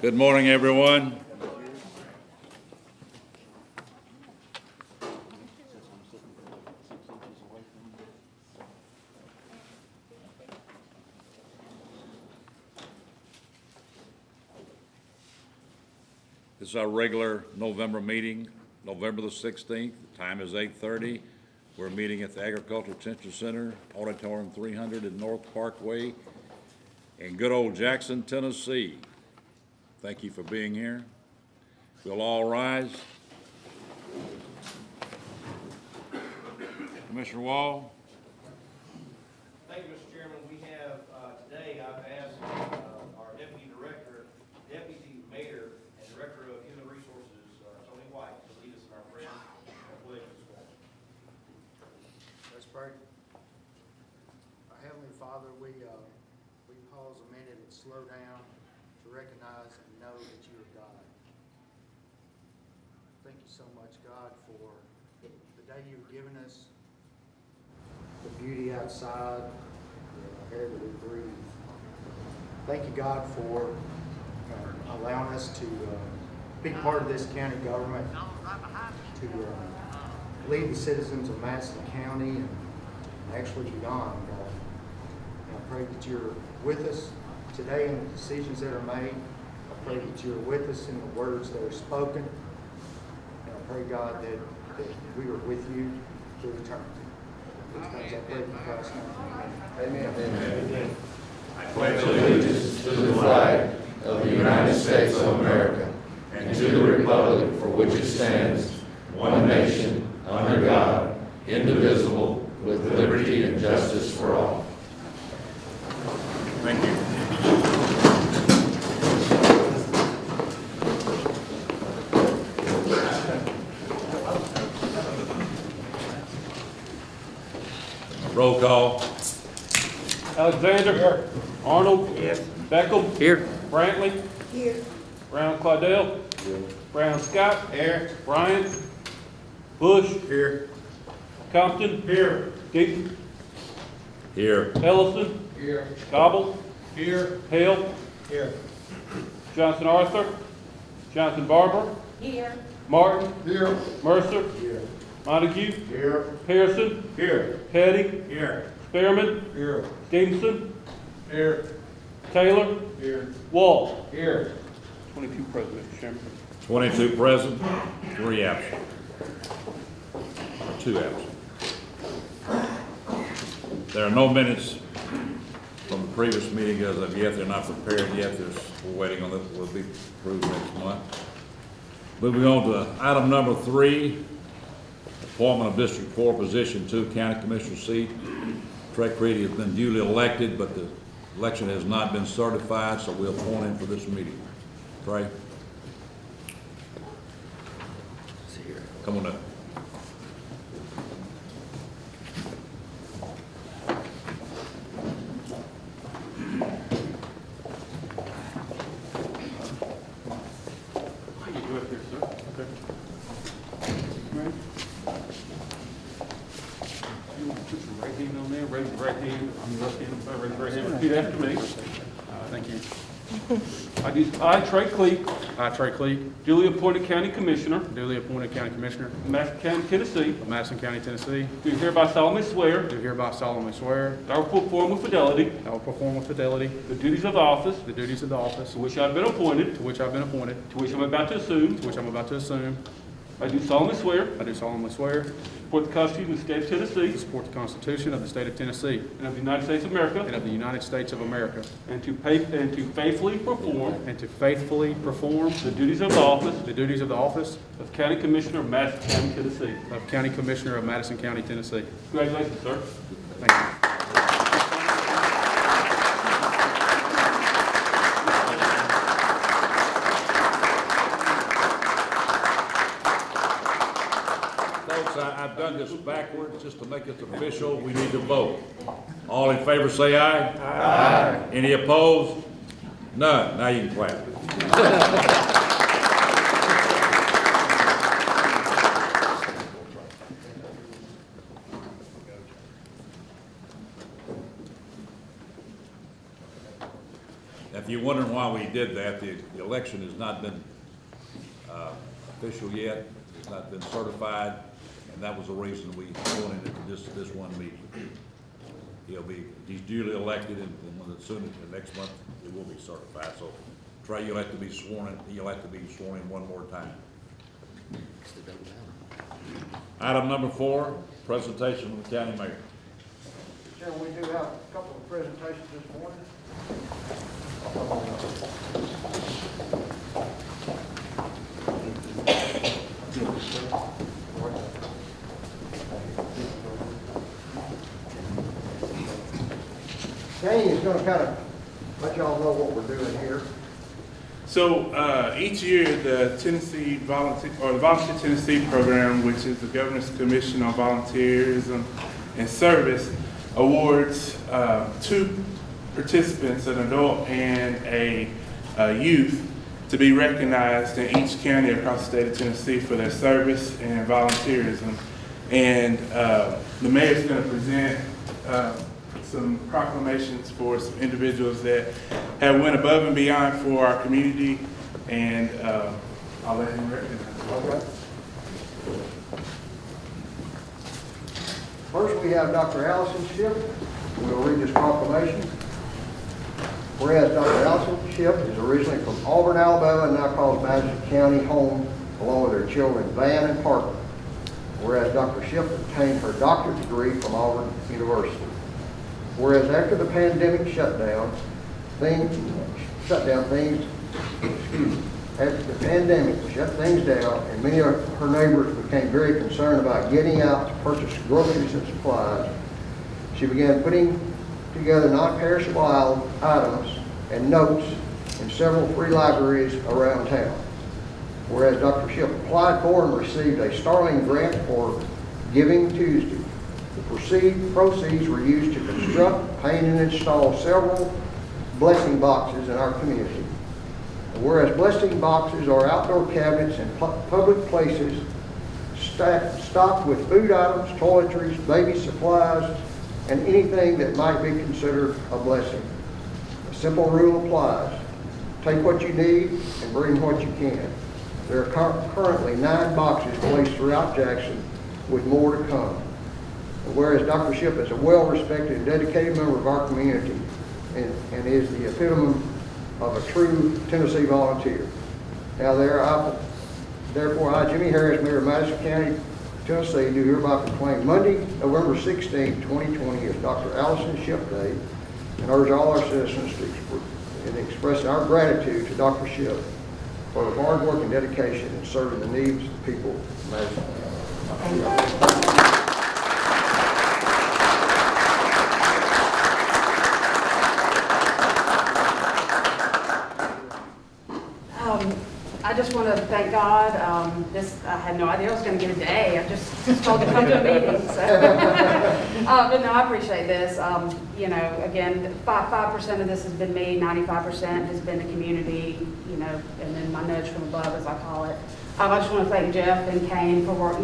Good morning, everyone. This is our regular November meeting, November the 16th. The time is 8:30. We're meeting at the Agricultural Extension Center, Auditorium 300 at North Parkway in good old Jackson, Tennessee. Thank you for being here. We'll all rise. Commissioner Wall. Thank you, Mr. Chairman. We have, today, I've asked our Deputy Director, Deputy Mayor, and Director of Human Resources, Tony White, to lead us in our prayer and pledge this morning. Let's pray. Our Heavenly Father, we pause a minute and slow down to recognize and know that you are God. Thank you so much, God, for the day you've given us, the beauty outside, the air that we breathe. Thank you, God, for allowing us to be part of this county government, to lead the citizens of Madison County and actually beyond. And I pray that you're with us today in the decisions that are made. I pray that you're with us in the words that are spoken. And I pray, God, that we are with you through eternity. These things I pray in Christ's name. Amen. Amen. I pledge allegiance to the flag of the United States of America and to the republic for which it stands, one nation, under God, indivisible, with liberty and justice for all. Thank you. Roll call. Alexander. Here. Arnold. Yes. Beckham. Here. Brantley. Here. Brown Claudel. Here. Brown Scott. Here. Bryant. Bush. Here. Compton. Here. Deaton. Here. Ellison. Here. Gobble. Here. Hale. Here. Johnson Arthur. Johnson Barber. Here. Martin. Here. Mercer. Here. Montague. Here. Pearson. Here. Petty. Here. Spearman. Here. Stevenson. Here. Taylor. Here. Wall. Here. 22 present, Mr. Chairman. 22 present, 3 absent. 2 absent. There are no minutes from the previous meeting as of yet. They're not prepared yet. We're waiting on it. Will be approved next month. Moving on to item number 3, appointment of District 4, Position 2, County Commissioner seat. Trey Creedy has been duly elected, but the election has not been certified, so we'll appoint him for this meeting. Trey? Come on up. You go up here, sir. Okay. Right. You want to put your right hand on there, raise your right hand, on your left hand, raise your right hand, repeat after me. Thank you. I, Trey Cleek, I, Trey Cleek, duly appointed County Commissioner duly appointed County Commissioner of Madison County, Tennessee, of Madison County, Tennessee, do hereby solemnly swear do hereby solemnly swear that I will perform with fidelity that I will perform with fidelity the duties of the office the duties of the office to which I have been appointed, to which I have been appointed, to which I am about to assume. to which I am about to assume. I do solemnly swear I do solemnly swear to support the Constitution of the State of Tennessee to support the Constitution of the State of Tennessee and of the United States of America, and of the United States of America, and to faithfully perform and to faithfully perform the duties of the office the duties of the office of County Commissioner of Madison County, Tennessee. of County Commissioner of Madison County, Tennessee. Congratulations, sir. Thank you. Folks, I've done this backwards just to make it official. We need to vote. All in favor say aye. Aye. Any opposed? None. Now you can clap. If you want wondering why we did that, the election has not been official yet, it's not been certified, and that was the reason we wanted it to this one meeting. He's duly elected, and when it's soon, next month, it will be certified. So Trey, you'll have to be sworn in one more time. Item number 4, presentation from the county mayor. Chairman, we do have a couple of presentations this morning. Kenny is going to kind of let y'all know what we're doing here. So each year, the Volunteer Tennessee Program, which is the Governor's Commission on Volunteerism and Service, awards 2 participants, an adult and a youth, to be recognized in each county across the state of Tennessee for their service and volunteerism. And the mayor is going to present some proclamations for some individuals that have went above and beyond for our community, and I'll let him recognize them. Okay. First, we have Dr. Allison Shipp. We'll read this proclamation. Whereas Dr. Allison Shipp is originally from Auburn, Alabama, and now calls Madison County home, along with her children Van and Parker. Whereas Dr. Shipp obtained her doctorate degree from Auburn University. Whereas after the pandemic after the pandemic shut things down, and many of her neighbors became very concerned about getting out to purchase groceries and supplies, she began putting together non-perishable items and notes in several free libraries around town. Whereas Dr. Shipp applied for and received a Starling grant for Giving Tuesday. The proceeds were used to construct, paint, and install several blessing boxes in our community. And whereas blessing boxes are outdoor cabinets in public places stocked with food items, toiletries, baby supplies, and anything that might be considered a blessing. A simple rule applies. Take what you need and bring what you can. There are currently 9 boxes placed throughout Jackson, with more to come. Whereas Dr. Shipp is a well-respected and dedicated member of our community and is the epitome of a true Tennessee volunteer. Now therefore I, Jimmy Harris, Mayor of Madison County, Tennessee, do hereby proclaim Monday, November 16, 2020 as Dr. Allison Shipp Day, and urge all our citizens to express our gratitude to Dr. Shipp for her hard work and dedication in serving the needs of the people of Madison County. I just want to thank God. I had no idea I was going to get a day. I just told to come to a meeting. So. But no, I appreciate this. Again, 5% of this has been me, 95% has been the community, and then my nudge from above, as I call it. I just want to thank Jeff and Kane for work,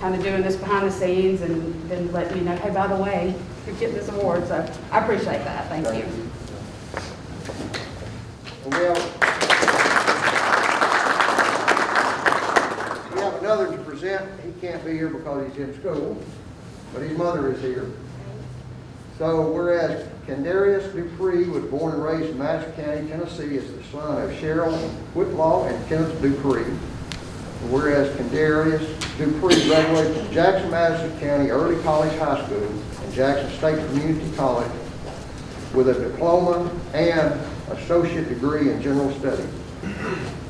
kind of doing this behind the scenes and then letting me know, hey, by the way, you're getting this award. So I appreciate that. Thank you. We have another to present. He can't be here because he's in school, but his mother is here. So whereas Kendarius Dupree was born and raised in Madison County, Tennessee, as the son of Cheryl Whitlaw and Kenneth Dupree. Whereas Kendarius Dupree graduated from Jackson Madison County Early College High School and Jackson State Community College with a diploma and associate degree in general studies.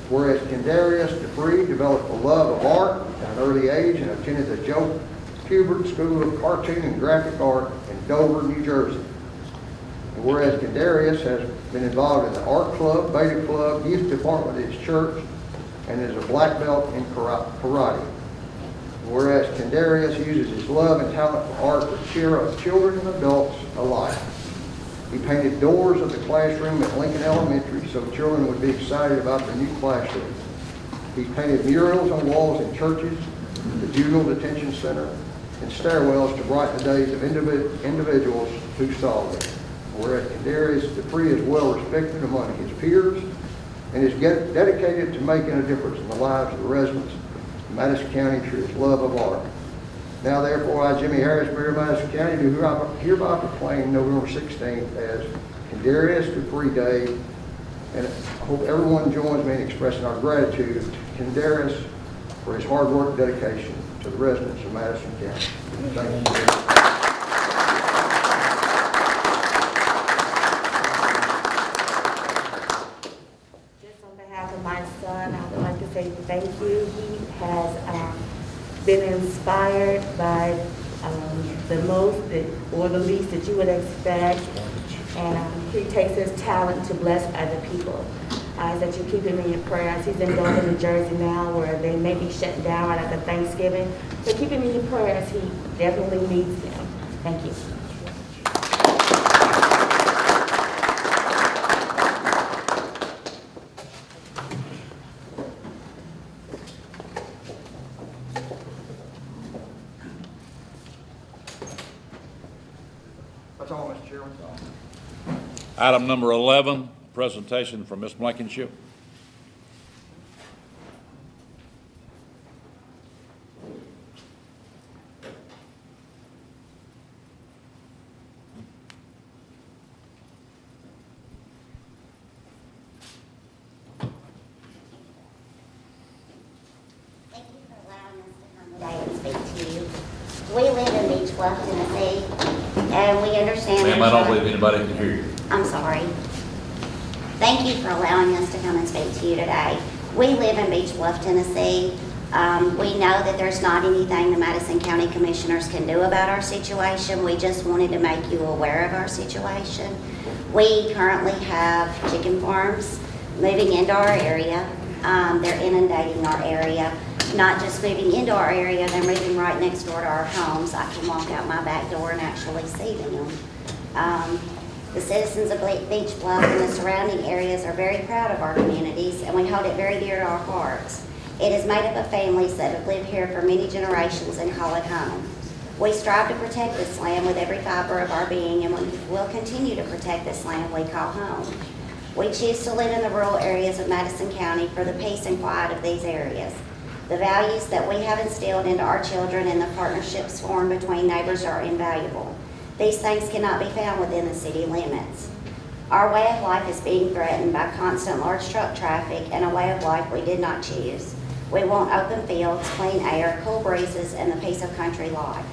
Whereas Kendarius Dupree developed a love of art at an early age and attended the Joe Kubert School of Cartoon and Graphic Art in Dover, New Jersey. And whereas Kendarius has been involved in the art club, beta club, youth department at his church, and is a black belt in karate. Whereas Kendarius uses his love and talent for art to cheer up children and adults alike. He painted doors of the classroom at Lincoln Elementary so children would be excited about the new classroom. He painted murals on walls in churches, the juvenile detention center, and stairwells to brighten the days of individuals who saw them. whereas Kadarius Dupree is well respected among his peers and is dedicated to making a difference in the lives of the residents of Madison County through his love of art. Now therefore, I, Jimmy Harris, Mayor of Madison County, do hereby proclaim November 16th as Kadarius Dupree Day, and I hope everyone joins me in expressing our gratitude to Kadarius for his hard work and dedication to the residents of Madison County. Thank you. Just on behalf of my son, I would like to say thank you. He has been inspired by the most or the least that you would expect, and he takes his talent to bless other people. I ask that you keep him in your prayers. He's in Dover, New Jersey now, where they may be shut down right after Thanksgiving. So keep him in your prayers. He definitely needs them. Thank you. That's all, Mr. Chairman. Item number 11, presentation from Ms. Blankenship. Thank you for allowing us to come today and speak to you. We live in Beach Bluff, Tennessee, and we understand. Ma'am, I don't believe anybody can hear you. I'm sorry. Thank you for allowing us to come and speak to you today. We live in Beach Bluff, Tennessee. We know that there's not anything the Madison County Commissioners can do about our situation. We just wanted to make you aware of our situation. We currently have chicken farms moving into our area. They're inundating our area. Not just moving into our area, they're moving right next door to our homes. I can walk out my back door and actually see them. The citizens of Beach Bluff and the surrounding areas are very proud of our communities, and we hold it very dear to our hearts. It is made up of families that have lived here for many generations and call it home. We strive to protect this land with every fiber of our being, and we will continue to protect this land we call home. We choose to live in the rural areas of Madison County for the peace and quiet of these areas. The values that we have instilled into our children and the partnerships formed between neighbors are invaluable. These things cannot be found within the city limits. Our way of life is being threatened by constant large truck traffic and a way of life we did not choose. We want open fields, clean air, cool breezes, and the peace of country life.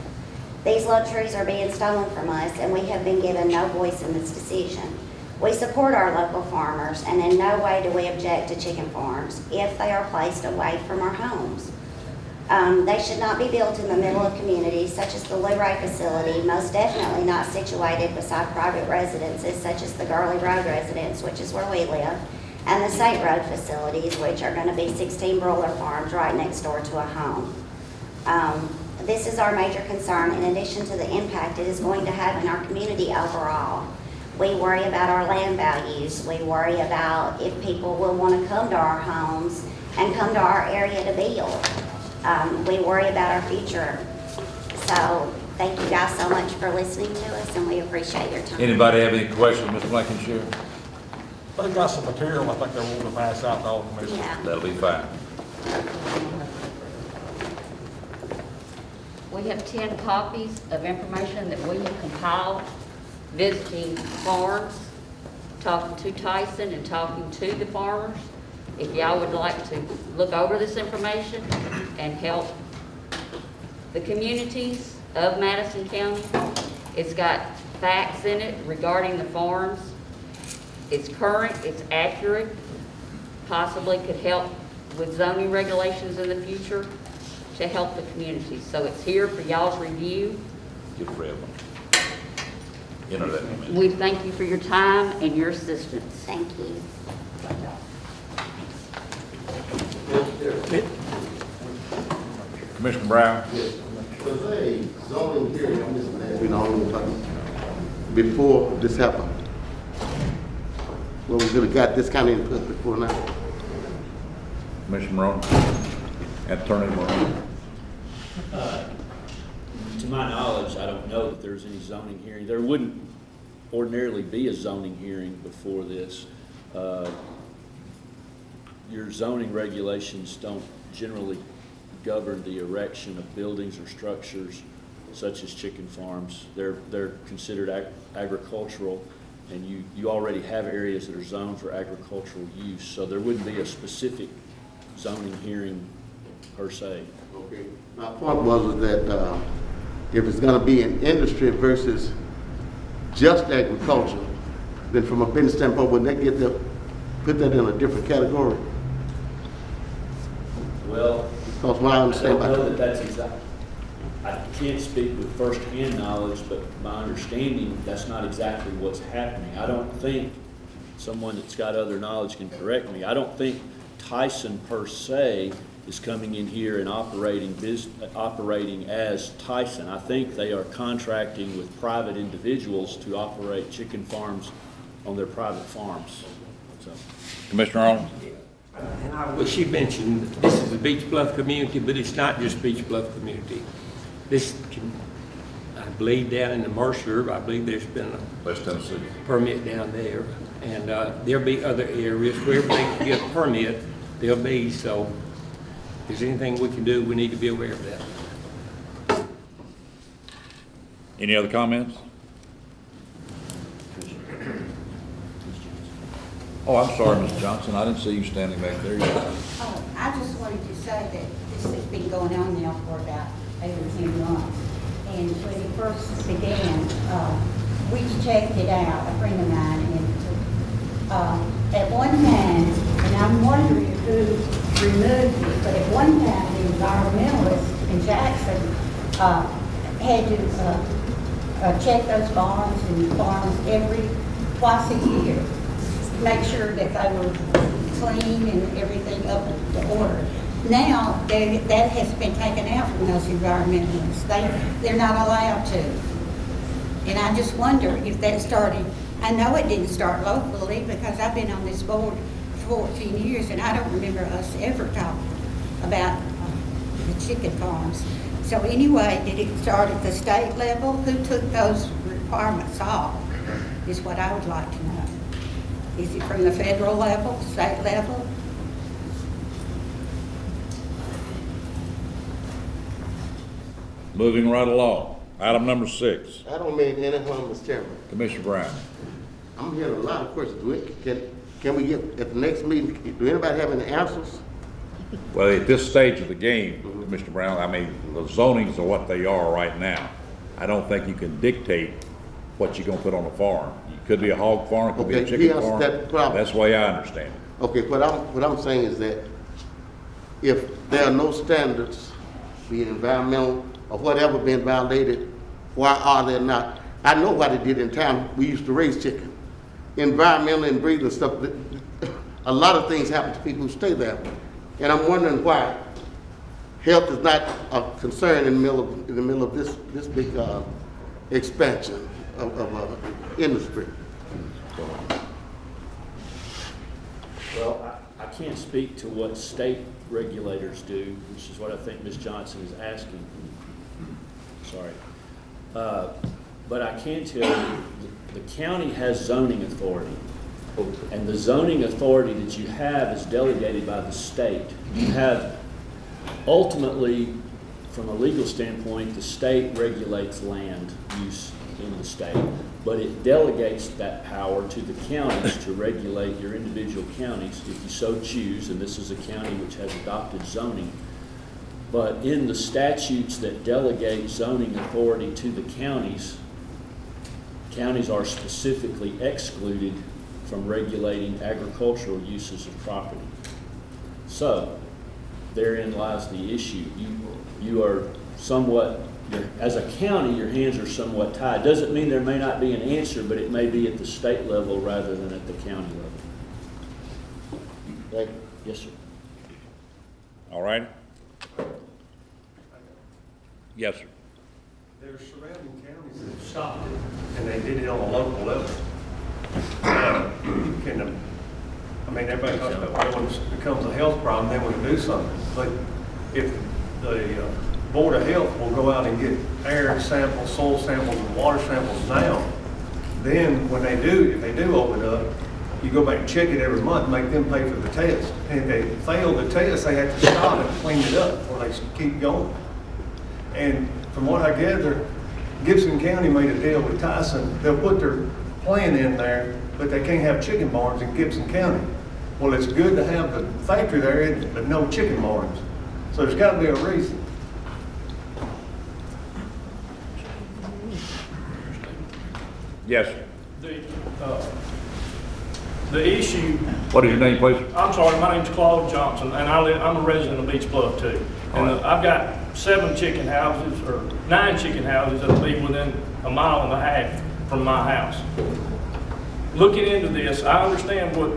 These luxuries are being stolen from us, and we have been given no voice in this decision. We support our local farmers, and in no way do we object to chicken farms if they are placed away from our homes. They should not be built in the middle of communities such as the Lou Ray facility, most definitely not situated beside private residences such as the Gurley Road residence, which is where we live, and the St. Road facilities, which are going to be 16 broiler farms right next door to a home. This is our major concern in addition to the impact it is going to have in our community overall. We worry about our land values. We worry about if people will want to come to our homes and come to our area to build. We worry about our future. So thank you guys so much for listening to us, and we appreciate your time. Anybody have any questions, Mr. Blankenship? They got some material I think they want to pass out to all the commissioners. Yeah. That'll be fine. We have 10 copies of information that we have compiled, visiting farms, talking to Tyson and talking to the farmers. If y'all would like to look over this information and help the communities of Madison County, it's got facts in it regarding the farms. It's current, it's accurate, possibly could help with zoning regulations in the future to help the community. So it's here for y'all's review. Give Fred one. Enter that in a minute. We thank you for your time and your assistance. Thank you. Commissioner Brown? Was a zoning hearing on this land, we know, before this happened? Well, we could have got this kind of input before now. Commissioner Morone? Attorney Morone? To my knowledge, I don't know that there's any zoning hearing. There wouldn't ordinarily be a zoning hearing before this. Your zoning regulations don't generally govern the erection of buildings or structures such as chicken farms. They're considered agricultural, and you already have areas that are zoned for agricultural use, so there wouldn't be a specific zoning hearing per se. Okay. My point was that if it's going to be an industry versus just agriculture, then from a business standpoint, wouldn't that put that in a different category? Well, Because what I I understand don't about know that that's exact. I can't speak with first-hand knowledge, but my understanding, that's not exactly what's happening. I don't think, someone that's got other knowledge can correct me, I don't think Tyson per se is coming in here and operating as Tyson. I think they are contracting with private individuals to operate chicken farms on their private farms. So, Commissioner Arnold? Well, she mentioned this is the Beach Bluff community, but it's not just Beach Bluff community. I believe down in the Mercer, I believe there's been a West Tennessee. permit down there. And there'll be other areas where they can get a permit, there'll be, so if there's anything we can do, we need to be aware of that. Any other comments? Oh, I'm sorry, Ms. Johnson, I didn't see you standing back there. Oh, I just wanted to say that this has been going on now for about 8 or 10 months. And when it first began, we checked it out, a friend of mine, and at one time, and I'm wondering who removed it, but at one time, the environmentalists in Jackson had to check those barns and farms twice a year, make sure that they were clean and everything up to order. Now, that has been taken out from those environmentalists. They're not allowed to. And I just wonder if that started, I know it didn't start locally because I've been on this board for 14 years and I don't remember us ever talking about the chicken farms. So anyway, did it start at the state level? Who took those requirements off is what I would like to know. Is it from the federal level, state level? Moving right along. Item number 6. I don't mean any harm, Mr. Chairman. Commissioner Brown. I'm hearing a lot of questions. Can we get, at the next meeting, do anybody have any answers? Well, at this stage of the game, Commissioner Brown, I mean, the zonings are what they are right now. I don't think you can dictate what you're gonna put on a farm. It could be a hog farm, it could be a Okay, chicken yes, farm. that problem. That's the way I understand it. Okay, what I'm saying is that if there are no standards, be it environmental or whatever being violated, why are there not? I know what it did in town. We used to raise chicken. Environmental and breeding stuff, a lot of things happen to people who stay there. And I'm wondering why health is not a concern in the middle of this big expansion of industry. well, I can't speak to what state regulators do, which is what I think Ms. Johnson is asking. Sorry. But I can tell you, the county has zoning authority. And the zoning authority that you have is delegated by the state. You have, ultimately, from a legal standpoint, the state regulates land use in the state, but it delegates that power to the counties to regulate your individual counties if you so choose, and this is a county which has adopted zoning. But in the statutes that delegate zoning authority to the counties, counties are specifically excluded from regulating agricultural uses of property. So, therein lies the issue. You are somewhat, as a county, your hands are somewhat tied. Doesn't mean there may not be an answer, but it may be at the state level rather than at the county level. Thank you. Yes, sir. All right? Yes, sir. There's surrounding counties that have stopped it, and they did it on a local level. I mean, everybody talks about, well, when it becomes a health problem, then we can do something. But if the Board of Health will go out and get air samples, soil samples, and water samples now, then when if they do open up, you go back and check it every month, make them pay for the test. And if they fail the test, they have to stop and clean it up, or they keep going. And from what I gather, Gibson County made a deal with Tyson. They'll put their plant in there, but they can't have chicken barns in Gibson County. Well, it's good to have the factory there, isn't it, but no chicken barns. So there's got to be a reason. Yes. The issue, What is your name, please? I'm sorry, my name's Claude Johnson, and I'm a resident of Beach Bluff too. And I've got 9 chicken houses that'll be within a mile and a half from my house. Looking into this, I understand what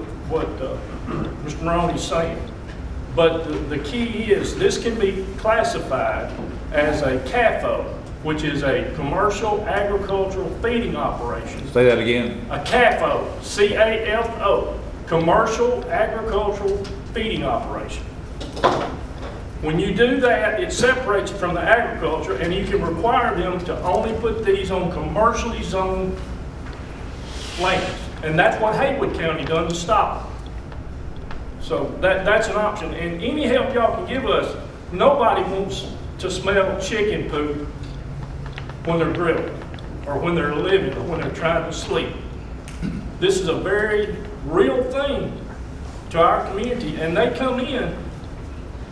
Mr. Maroney's saying, but the key is this can be classified as a CAFO, which is a commercial agricultural feeding operation. Say that again. A CAFO, C-A-F-O, commercial agricultural feeding operation. When you do that, it separates it from the agriculture, and you can require them to only put these on commercially zoned lands. And that's what Haywood County done to stop it. So that's an option. And any help y'all can give us, nobody wants to smell chicken poop when they're grilling, or when they're living, or when they're trying to sleep. This is a very real thing to our community, and they come in.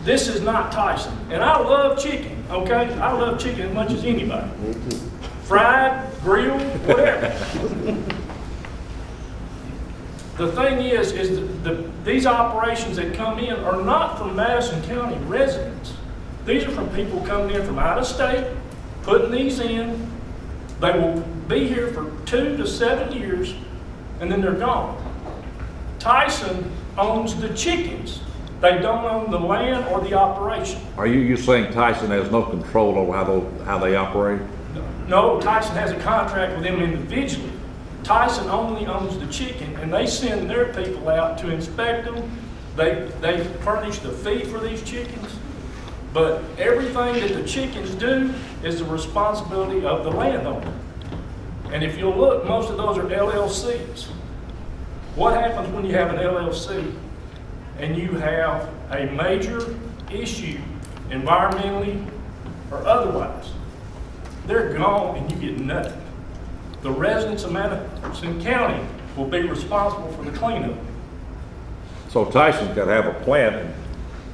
This is not Tyson. And I love chicken, okay? I love chicken as much as anybody. Fried, grilled, whatever. The thing is these operations that come in are not from Madison County residents. These are from people coming in from out of state, putting these in. They will be here for 2 to 7 years, and then they're gone. Tyson owns the chickens. They don't own the land or the operation. Are you saying Tyson has no control over how they operate? No, Tyson has a contract with them individually. Tyson only owns the chicken, and they send their people out to inspect them. They furnish the feed for these chickens, but everything that the chickens do is the responsibility of the landowner. And if you'll look, most of those are LLCs. What happens when you have an LLC and you have a major issue, environmentally or otherwise? They're gone and you get nothing. The residents of Madison County will be responsible for the cleanup. So Tyson's got to have a plant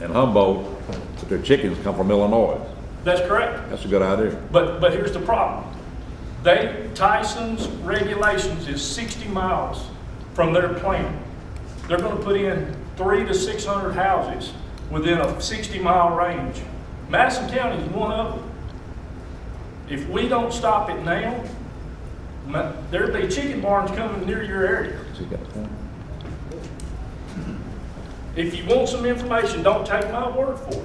in Humboldt, but their chickens come from Illinois. That's correct. That's a good idea. But here's the problem. Tyson's regulations is 60 miles from their plant. They're going to put in 300 to 600 houses within a 60-mile range. Madison County is one of them. If we don't stop it now, there'll be chicken barns coming near your area. If you want some information, don't take my word for it.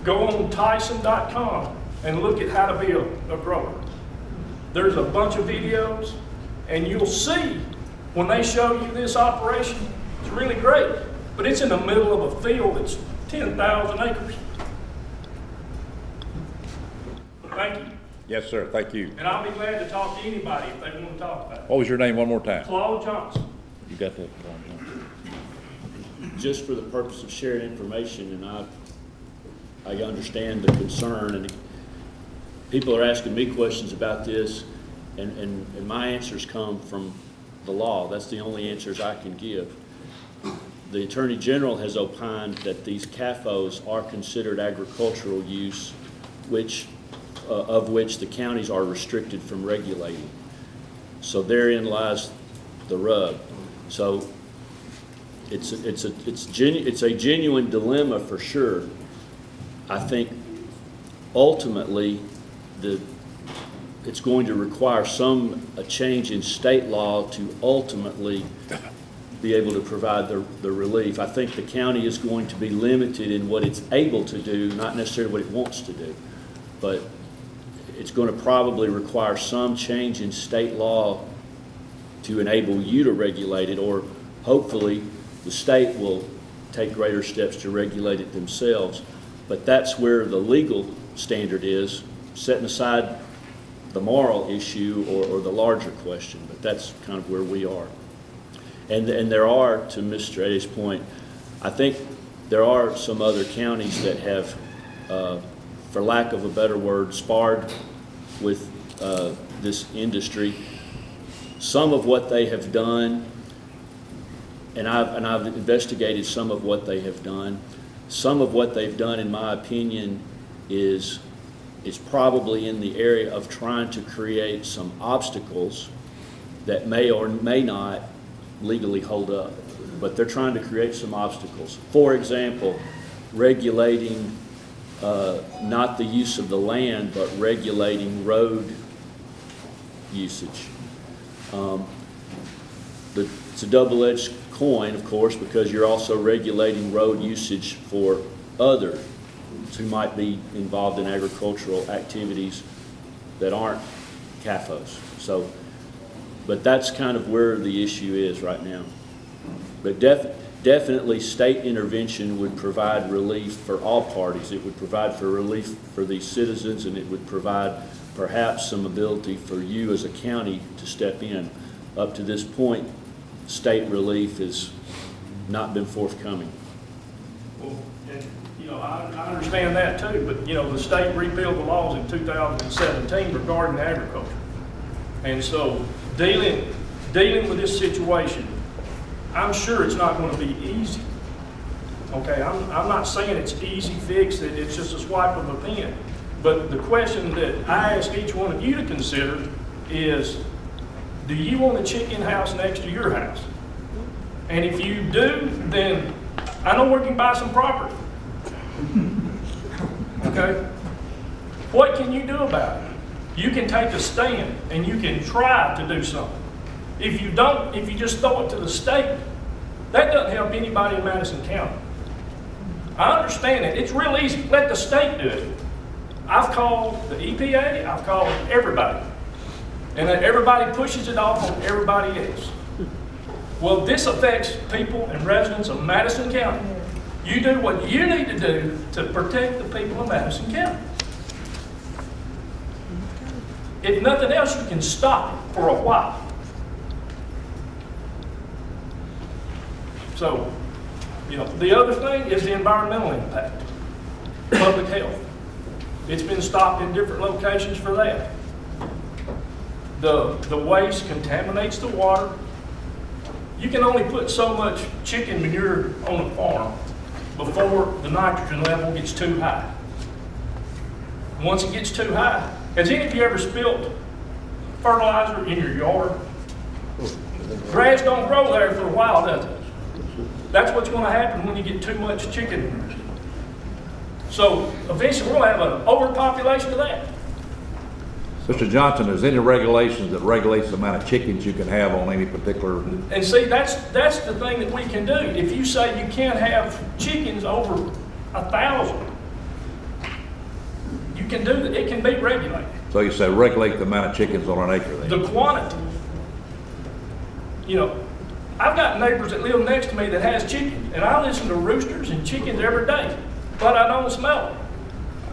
Go on Tyson.com and look at how to be a grower. There's a bunch of videos, and you'll see when they show you this operation, it's really great, but it's in the middle of a field that's 10,000 acres. Thank you. Yes, sir. Thank you. And I'll be glad to talk to anybody if they want to talk about it. What was your name one more time? Claude Johnson. You got that, Claude Johnson? Just for the purpose of sharing information, and I understand the concern, and people are asking me questions about this, and my answers come from the law. That's the only answers I can give. The Attorney General has opined that these CAFOs are considered agricultural use, of which the counties are restricted from regulating. So therein lies the rub. So it's a genuine dilemma for sure. I think ultimately it's going to require a change in state law to ultimately be able to provide the relief. I think the county is going to be limited in what it's able to do, not necessarily what it wants to do. But it's going to probably require some change in state law to enable you to regulate it, or hopefully the state will take greater steps to regulate it themselves. But that's where the legal standard is, setting aside the moral issue or the larger question, but that's kind of where we are. And there are, to Mr. Eddie's point, I think there are some other counties that have, for lack of a better word, sparred with this industry. Some of what they have done, and I've investigated some of what they have done. Some of what they've done, in my opinion, is probably in the area of trying to create some obstacles that may or may not legally hold up. But they're trying to create some obstacles. For example, regulating not the use of the land, but regulating road usage. It's a double-edged coin, of course, because you're also regulating road usage for others who might be involved in agricultural activities that aren't CAFOs. So, but that's kind of where the issue is right now. But definitely state intervention would provide relief for all parties. It would provide for relief for these citizens, and it would provide perhaps some ability for you as a county to step in. Up to this point, state relief has not been forthcoming. Well, and, you know, I understand that too, but, you know, the state repealed the laws in 2017 regarding agriculture. And so dealing with this situation, I'm sure it's not going to be easy. Okay, I'm not saying it's easy fix, that it's just a swipe of a pen. But the question that I ask each one of you to consider is, do you want a chicken house next to your house? And if you do, then I know where you can buy some property. Okay? What can you do about it? You can take a stand and you can try to do something. If you don't, if you just throw it to the state, that doesn't help anybody in Madison County. I understand it. It's real easy. Let the state do it. I've called the EPA, I've called everybody. And then everybody pushes it off on everybody else. Well, this affects people and residents of Madison County. You do what you need to do to protect the people of Madison County. If nothing else, you can stop it for a while. So, you know, the other thing is the environmental impact, public health. It's been stopped in different locations for that. The waste contaminates the water. You can only put so much chicken manure on a farm before the nitrogen level gets too high. Once it gets too high, has any of you ever spilled fertilizer in your yard? Grass don't grow there for a while, does it? That's what's going to happen when you get too much chicken. So eventually we're going to have an overpopulation of that. Mr. Johnson, is any regulations that regulates the amount of chickens you can have on any particular? And see, that's the thing that we can do. If you say you can't have chickens over 1,000, you can do that. It can be regulated. So you say regulate the amount of chickens on an acre then? The quantity. You know, I've got neighbors that live next to me that has chickens, and I listen to roosters and chickens every day, but I don't smell them.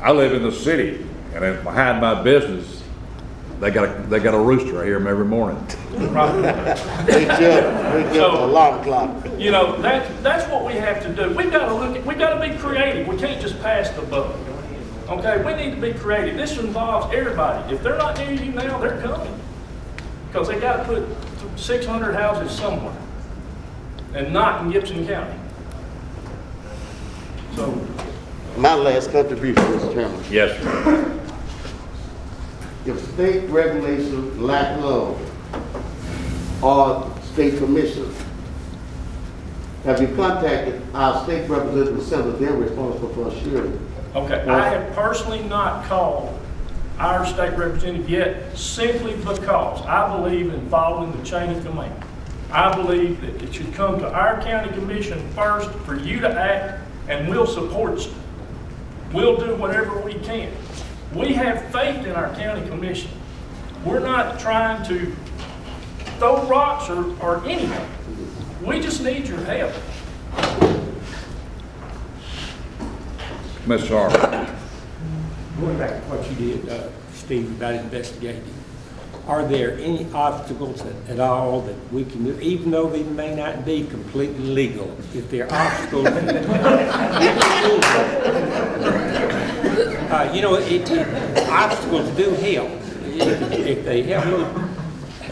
I live in the city, and then behind my business, they got a rooster I hear them every morning. They jump alarm clock. You know, that's what we have to do. We've got to be creative. We can't just pass the buck. Okay, we need to be creative. This involves everybody. If they're not near you now, they're coming. Because they got to put 600 houses somewhere, and not in Gibson County. So, my last contribution, Mr. Chairman. Yes, sir. If state regulations lack love or state commissioners, have you contacted our state representatives so that they're responsible for assuring? okay, I have personally not called our state representative yet, simply because I believe in following the chain of command. I believe that it should come to our county commission first for you to act, and we'll support you. We'll do whatever we can. We have faith in our county commission. We're not trying to throw rocks or anything. We just need your help. Ms. Harper. Going back to what you did, Steve about investigating. Are there any obstacles at all that we can do, even though they may not be completely legal? If there are obstacles, obstacles do help. If they help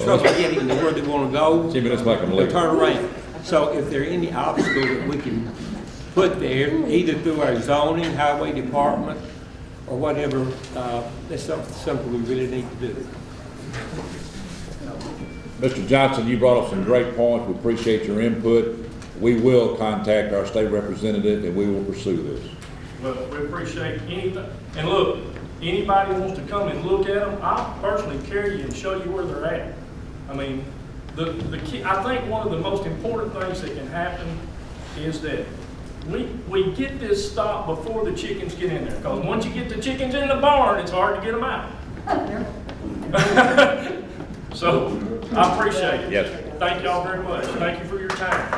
trouble getting to where they want to go, See, but it's like I'm they'll turn around. So if there are any obstacles that we can put there, either through our zoning, highway department, or whatever, that's something we really need to do. Mr. Johnson, you brought up some great points. We appreciate your input. We will contact our state representative and we will pursue this. Well, we appreciate anything. And look, anybody wants to come and look at them, I'll personally carry you and show you where they're at. I mean, I think one of the most important things that can happen is that we get this stopped before the chickens get in there. Because once you get the chickens in the barn, it's hard to get them out. So, I appreciate it. Yes. Thank y'all very much. Thank you for your time.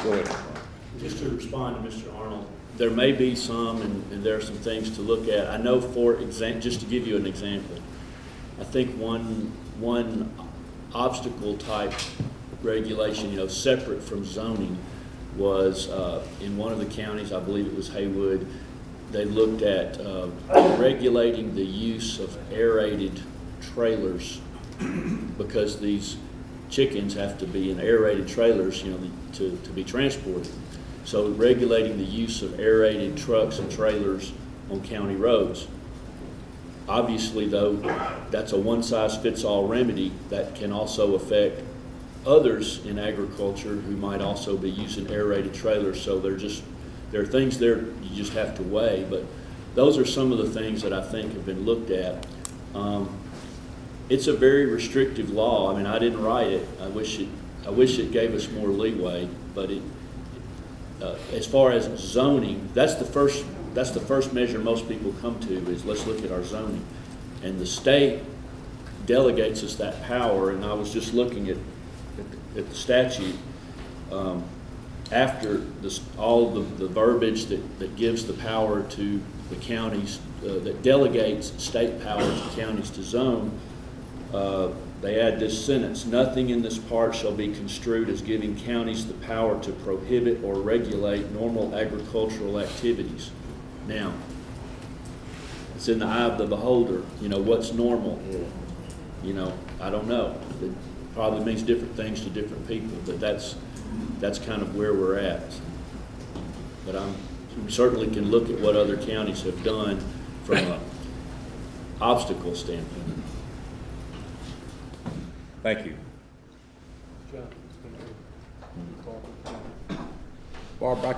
Go ahead. Just to respond to Mr. Arnold, there may be some, and there are some things to look at. I know, for example, just to give you an example, I think one obstacle type regulation, separate from zoning, was in one of the counties, I believe it was Haywood, they looked at regulating the use of aerated trailers because these chickens have to be in aerated trailers, to be transported. So regulating the use of aerated trucks and trailers on county roads. Obviously, though, that's a one-size-fits-all remedy that can also affect others in agriculture who might also be using aerated trailers. So there are things there you just have to weigh, but those are some of the things that I think have been looked at. It's a very restrictive law. I mean, I didn't write it. I wish it gave us more leeway, but as far as zoning, that's the first measure most people come to is let's look at our zoning. And the state delegates us that power, and I was just looking at the statute, after all the verbiage that gives the power to the counties, that delegates state powers to counties to zone, they add this sentence: nothing in this part shall be construed as giving counties the power to prohibit or regulate normal agricultural activities. Now, it's in the eye of the beholder. What's normal? I don't know. It probably means different things to different people, but that's kind of where we're at. But we certainly can look at what other counties have done from an obstacle standpoint. Thank you. Barbara,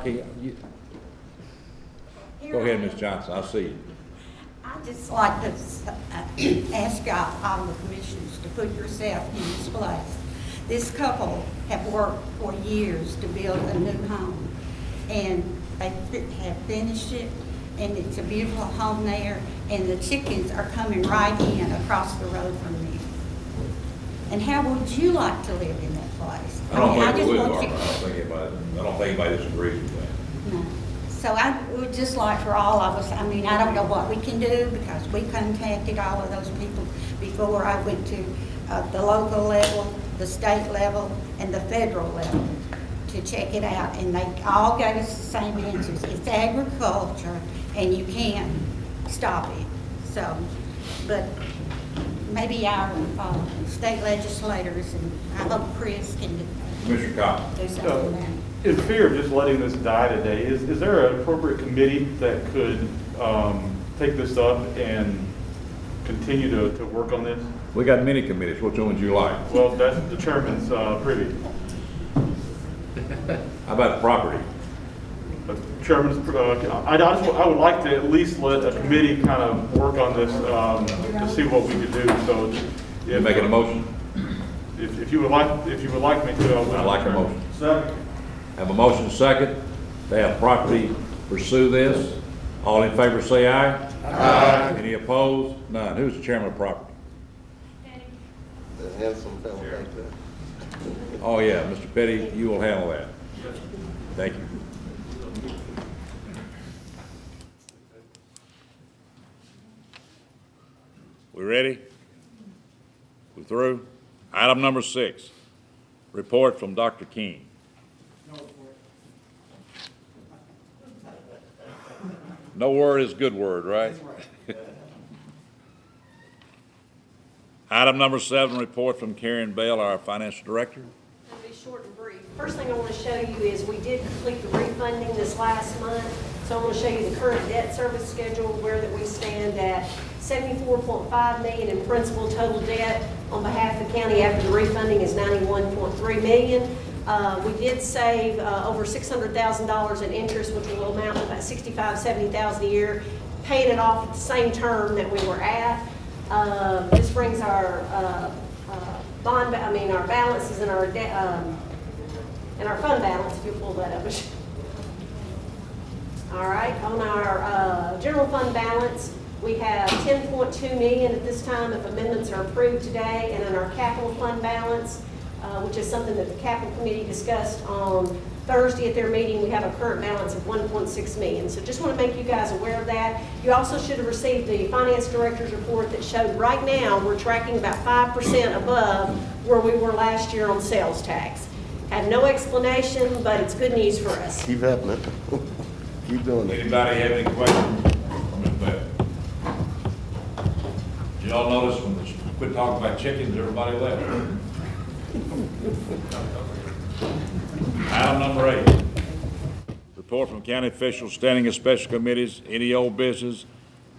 go ahead, Ms. Johnson. I see you. I'd just like to ask all the commissioners to put yourself in this place. This couple have worked for years to build a new home, and they have finished it, and it's a beautiful home there, and the chickens are coming right in across the road from me. And how would you like to live in that place? I don't think just we would, want Barbara. I don't think anybody disagrees with that. No. So I would just like for all of us, I don't know what we can do because we contacted all of those people before. I went to the local level, the state level, and the federal level to check it out, and they all gave us the same answers. It's agriculture, and you can't stop it. So, but maybe our state legislators, and I hope Chris can Mr. Cox. do something about it. In fear of just letting this die today, is there an appropriate committee that could take this up and continue to work on this? We got many committees. Which one would you like? Well, that's the chairman's privy. How about the property? Chairman's, I would like to at least let a committee kind of work on this to see what we could do. So, You making a motion? If you would like me to, I'd like a motion. Second. Have a motion second to have property pursue this. All in favor say aye. Aye. Any opposed? None. Who's the chairman of property? The handsome fellow back there. Oh, yeah, Mr. Petty, you will handle that. Thank you. We ready? We through? Item number 6, report from Dr. King. No word is good word, right? Item number 7, report from Karen Bell, our financial director. I'll be short and brief. First thing I want to show you is we did complete the refunding this last month. So I want to show you the current debt service schedule, where that we stand at $74.5 million in principal total debt on behalf of the county after the refunding is $91.3 million. We did save over $600,000 in interest, which will amount to about $65,000–$70,000 a year, paying it off at the same term that we were at. This brings our our balances and our debt and our fund balance. If you pull that up. All right, on our general fund balance, we have $10.2 million at this time if amendments are approved today, and in our capital fund balance, which is something that the capital committee discussed on Thursday at their meeting, we have a current balance of $1.6 million. So just want to make you guys aware of that. You also should have received the finance director's report that showed right now we're tracking about 5% above where we were last year on sales tax. Have no explanation, but it's good news for us. Keep happening. Keep doing it. Anybody have any questions on this bill? Did y'all notice when we quit talking about chickens, everybody left? Item number 8, report from county officials, standing and special committees, any old business,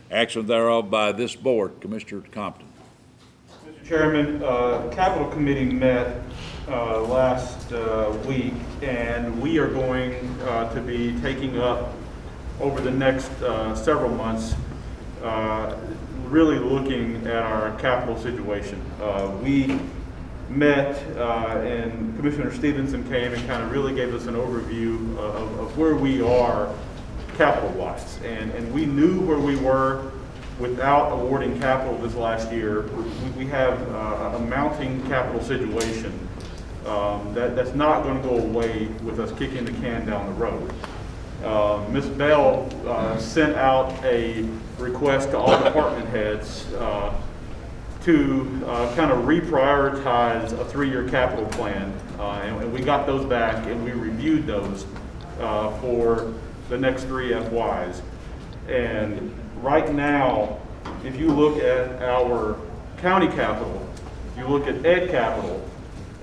action thereof by this board. Commissioner Compton. Mr. Chairman, the Capital Committee met last week, and we are going to be taking up over the next several months, really looking at our capital situation. We met and Commissioner Stevenson came and kind of really gave us an overview of where we are capital-wise. And we knew where we were without awarding capital this last year. We have a mounting capital situation that's not going to go away with us kicking the can down the road. Ms. Bell sent out a request to all department heads to kind of reprioritize a 3-year capital plan. And we got those back and we reviewed those for the next 3 FYs. And right now, if you look at our county capital, you look at ed capital,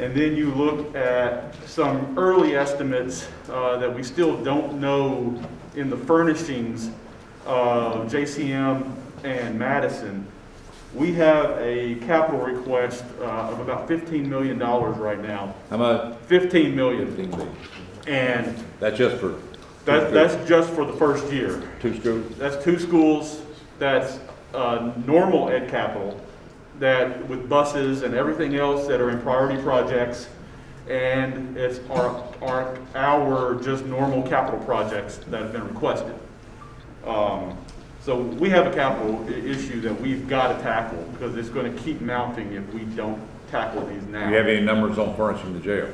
and then you look at some early estimates that we still don't know in the furnishings of JCM and Madison, we have a capital request of about $15 million right now. How much? $15 million. 15 million. And that's just for that's just for the first year. 2 schools? That's 2 schools. That's normal ed capital, that with buses and everything else that are in priority projects, and it's our just normal capital projects that have been requested. So we have a capital issue that we've got to tackle because it's going to keep mounting if we don't tackle these now. Do you have any numbers on furnishing the jail?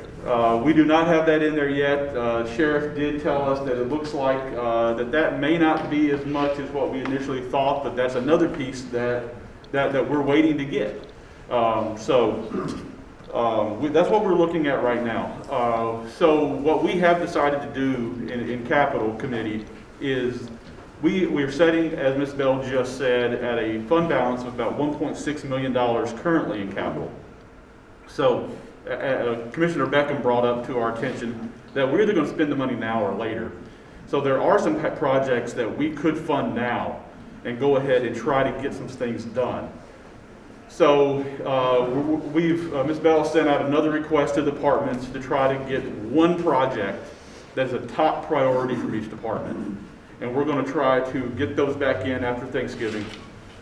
We do not have that in there yet. Sheriff did tell us that it looks like that may not be as much as what we initially thought, but that's another piece that we're waiting to get. That's what we're looking at right now. So what we have decided to do in Capital Committee is we're setting, as Ms. Bell just said, at a fund balance of about $1.6 million currently in capital. So Commissioner Beckham brought up to our attention that we're either going to spend the money now or later. So there are some projects that we could fund now and go ahead and try to get some things done. So Ms. Bell sent out another request to departments to try to get one project that's a top priority for each department. And we're going to try to get those back in after Thanksgiving.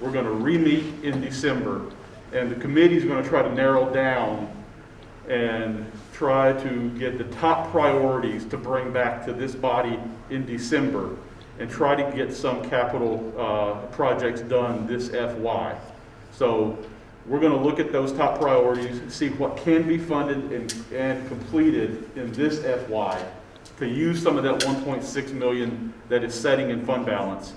We're going to re-meet in December, and the committee's going to try to narrow down and try to get the top priorities to bring back to this body in December and try to get some capital projects done this FY. So we're going to look at those top priorities, see what can be funded and completed in this FY to use some of that $1.6 million that is setting in fund balance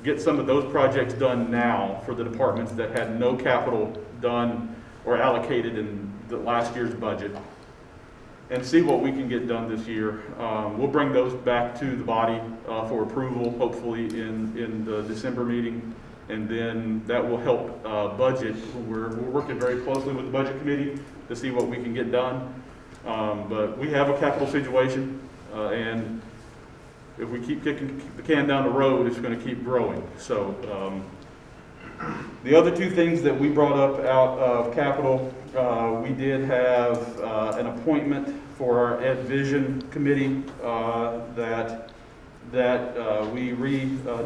get some of those projects done now for the departments that had no capital done or allocated in the last year's budget, and see what we can get done this year. We'll bring those back to the body for approval, hopefully in the December meeting, and then that will help budget. We're working very closely with the budget committee to see what we can get done. But we have a capital situation, and if we keep kicking the can down the road, it's going to keep growing. So the other two things that we brought up out of capital, we did have an appointment for our Ed Vision Committee that we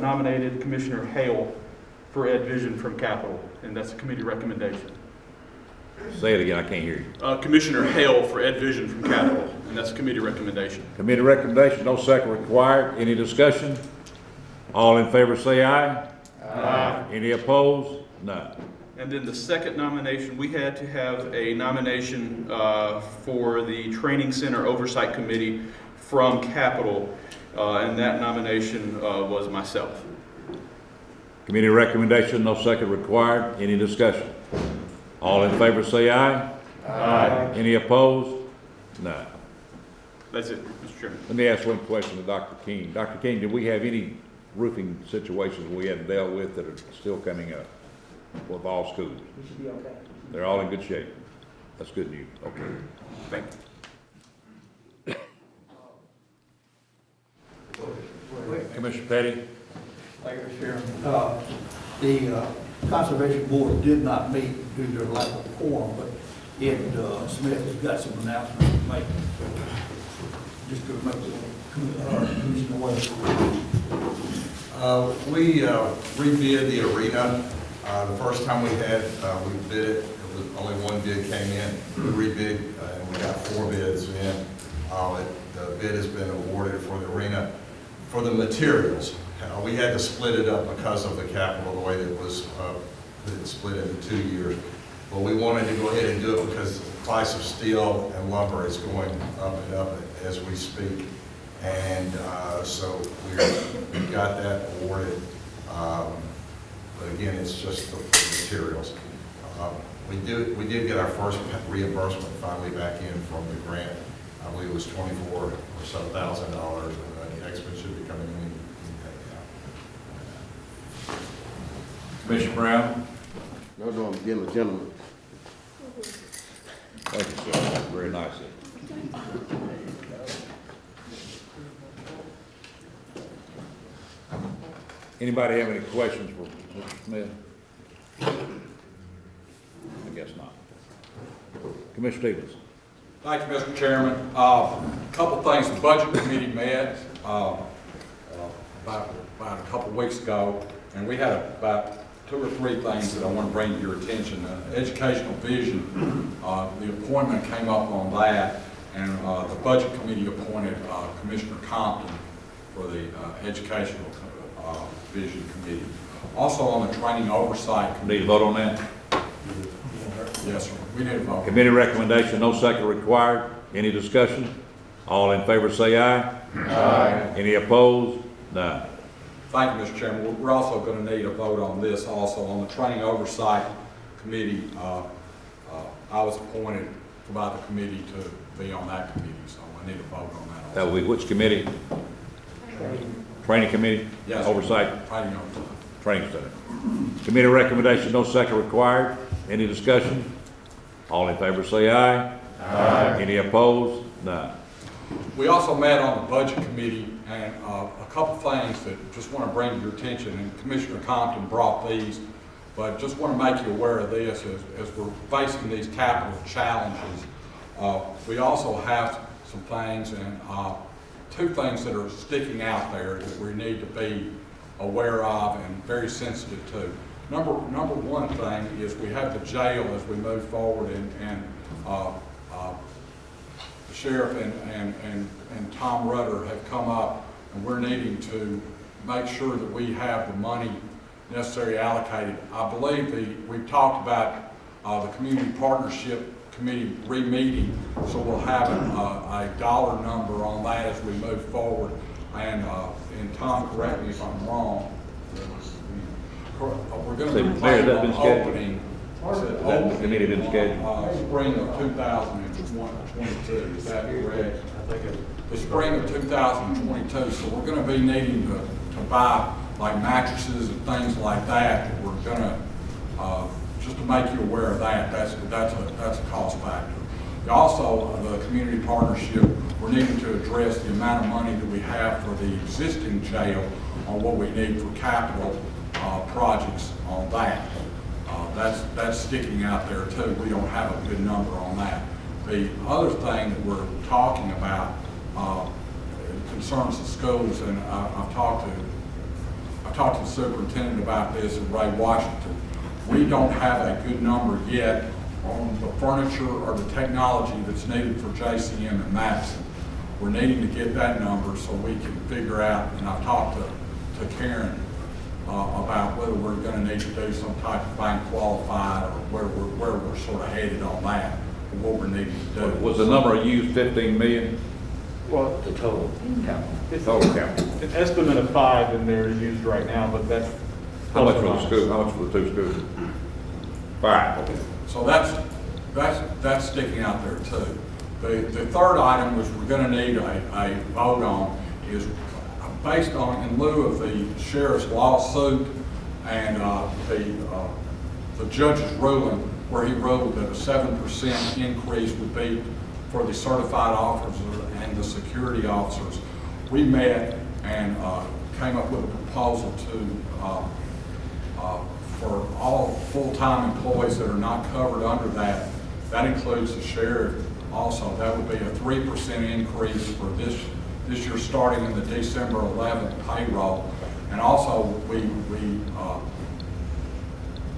nominated Commissioner Hale for Ed Vision from Capital, and that's a committee recommendation. Say it again, I can't hear you. Commissioner Hale for Ed Vision from Capital, and that's a committee recommendation. Committee recommendation, no second required. Any discussion? All in favor say aye. Aye. Any opposed? None. And then the second nomination, we had to have a nomination for the Training Center Oversight Committee from Capital, and that nomination was myself. Committee recommendation, no second required. Any discussion? All in favor say aye. Aye. Any opposed? None. That's it, Mr. Chairman. Let me ask one question to Dr. King. Dr. King, did we have any roofing situations we hadn't dealt with that are still coming up with all schools? We should be okay. They're all in good shape. That's good news. Okay. Thank you. Commissioner Petty. Thank you, Mr. Chairman. The Conservation Board did not meet due to their lack of quorum, but Ed Smith has got some announcements to make, just to make the commission aware. We rebid the arena. The first time we bid it, only one bid came in. We rebid and we got 4 bids in. The bid has been awarded for the arena. For the materials, we had to split it up because of the capital, the way that it was split into 2 years. But we wanted to go ahead and do it because the price of steel and lumber is going up and up as we speak. And so we got that awarded. But again, it's just the materials. We did get our first reimbursement finally back in from the grant. I believe it was $24,000 or so, and the next one should be coming in. Commissioner Brown. No, I'm getting the gentleman. Thank you, sir. Very nice. Anybody have any questions for Mr. Smith? I guess not. Commissioner Stevens. Thank you, Mr. Chairman. A couple things. The Budget Committee met about a couple weeks ago, and we had about 2 or 3 things that I want to bring to your attention. Educational vision, the appointment came up on that, and the Budget Committee appointed Commissioner Compton for the Educational Vision Committee. Also on the Training Oversight Committee. Need to vote on that? Yes, sir. We need to vote. Committee recommendation, no second required. Any discussion? All in favor say aye. Aye. Any opposed? None. Thank you, Mr. Chairman. We're also going to need a vote on this also. On the Training Oversight Committee, I was appointed by the committee to be on that committee, so I need a vote on that also. That will be which committee? Training Committee? Yes. Oversight? Training Oversight. Training Center. Committee recommendation, no second required. Any discussion? All in favor say aye. Aye. Any opposed? None. We also met on the Budget Committee, and a couple things that just want to bring to your attention, and Commissioner Compton brought these, but just want to make you aware of this as we're facing these capital challenges. We also have some things, and 2 things that are sticking out there that we need to be aware of and very sensitive to. Number one thing is we have the jail as we move forward, and the sheriff and Tom Rutter have come up, and we're needing to make sure that we have the money necessary allocated. I believe we've talked about the Community Partnership Committee re-meeting, so we'll have a dollar number on that as we move forward. And Tom, correct me if I'm wrong, We're gonna Say, be Mayor, planning has that on been scheduled? opening. Has that committee been scheduled? Spring of 2022, is that correct? I think the spring of 2022, so we're gonna be needing to buy like mattresses and things like that. We're gonna, just to make you aware of that, that's a cost factor. Also, the community partnership, we're needing to address the amount of money that we have for the existing jail on what we need for capital projects on that. That's sticking out there too. We don't have a good number on that. The other thing that we're talking about concerns the schools, and I've talked to the superintendent about this in Ray, Washington. We don't have a good number yet on the furniture or the technology that's needed for JCM and Madison. We're needing to get that number so we can figure out, and I've talked to Karen about whether we're going to need to do some type of bank qualified or where we're sort of headed on that, and what we're needing to do. Was the number used 15 million? Well, The total count. Total count. an estimate of 5 in there is used right now, but that's. How much for the school? How much for the 2 schools? 5. So that's sticking out there too. The third item, which we're going to need a vote on, is based on, in lieu of the sheriff's lawsuit and the judge's ruling, where he ruled that a 7% increase would be for the certified officers and the security officers. We met and came up with a proposal for all full-time employees that are not covered under that. That includes the sheriff also. That would be a 3% increase for this year, starting in the December 11th payroll. And also,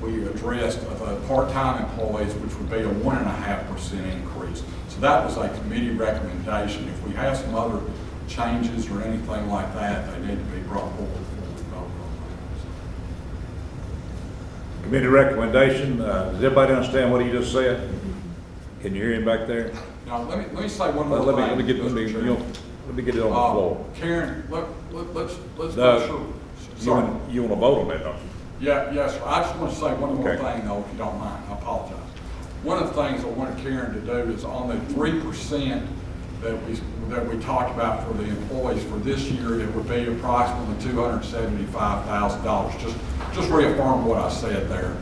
we addressed the part-time employees, which would be a 1.5% increase. So that was a committee recommendation. If we have some other changes or anything like that, they need to be brought forward before we vote on Committee recommendation, does everybody understand what he just said? Can you hear him back there? that. Now, let me say one more Let thing. me get it on the floor. Karen, let's No, make sure. You want to vote on that, don't you? Yeah, yes, sir. I just want to say one more Okay. thing though, if you don't mind. I apologize. One of the things I wanted Karen to do is on the 3% that we talked about for the employees for this year, it would be approximately $275,000. Just reaffirm what I said there.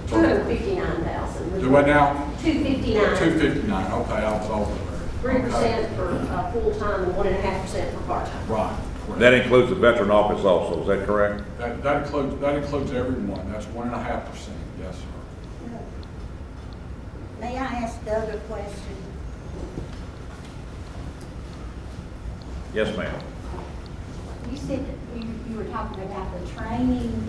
259,000. Do what now? 259. 259, okay, I was over there. 3% for full-time and 1.5% for part-time. Right. correct. That includes the veteran office also, is that correct? That includes everyone. That's 1.5%, yes, sir. May I ask the other question? Yes, ma'am. You said that you were talking about the training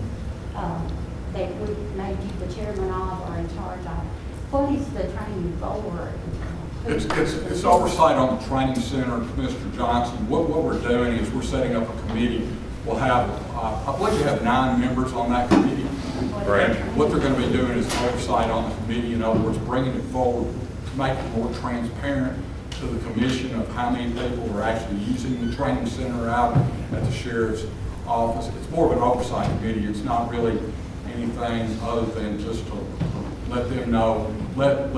that we made you the chairman of or in charge of. What is the training for? It's oversight on the training center, Mr. Johnson. What we're doing is we're setting up a committee. We'll have, I believe we have 9 members on that committee. Right. And what they're going to be doing is oversight on the committee. In other words, bringing it forward to make it more transparent to the commission of how many people are actually using the training center out at the sheriff's office. It's more of an oversight committee. It's not really anything other than just to let them know, let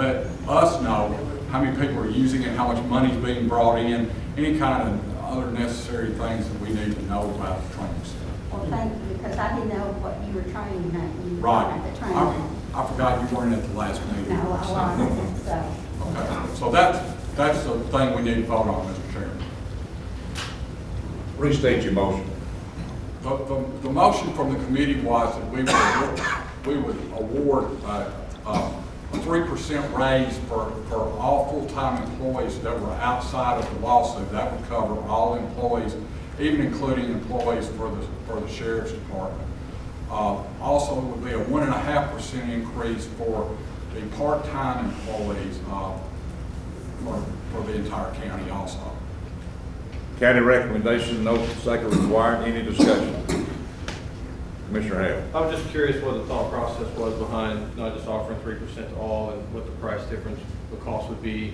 us know how many people are using it, how much money is being brought in, any kind of other necessary things that we need to know about the training center. Well, thank you, because I didn't know what you were training at. You were Right. at the training. I forgot you weren't at the last meeting. No, I wasn't, so. Okay, so that's the thing we need to vote on, Mr. Chairman. Restate your motion. The motion from the committee was that we would award a 3% raise for all full-time employees that were outside of the lawsuit. That would cover all employees, even including employees for the sheriff's department. Also, it would be a 1.5% increase for the part-time employees for the entire county also. County recommendation, no second required. Any discussion? Commissioner Hale. I was just curious what the thought process was behind not just offering 3% to all, and what the price difference, the cost would be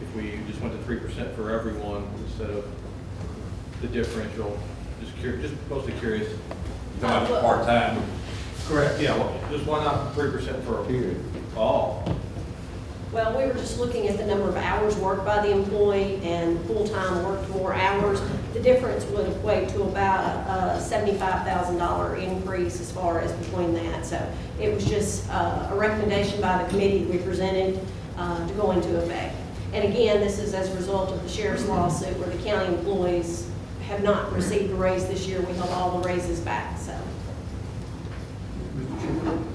if we just went to 3% for everyone instead of the differential. just mostly curious. Talking about part-time. Correct, yeah, well, just why not 3% for all? Well, we were just looking at the number of hours worked by the employee and full-time worked more hours. The difference would equate to about a $75,000 increase as far as between that. So it was just a recommendation by the committee that we presented to go into effect. And again, this is as a result of the sheriff's lawsuit where the county employees have not received a raise this year. We held all the raises back, so. Mr. Chairman,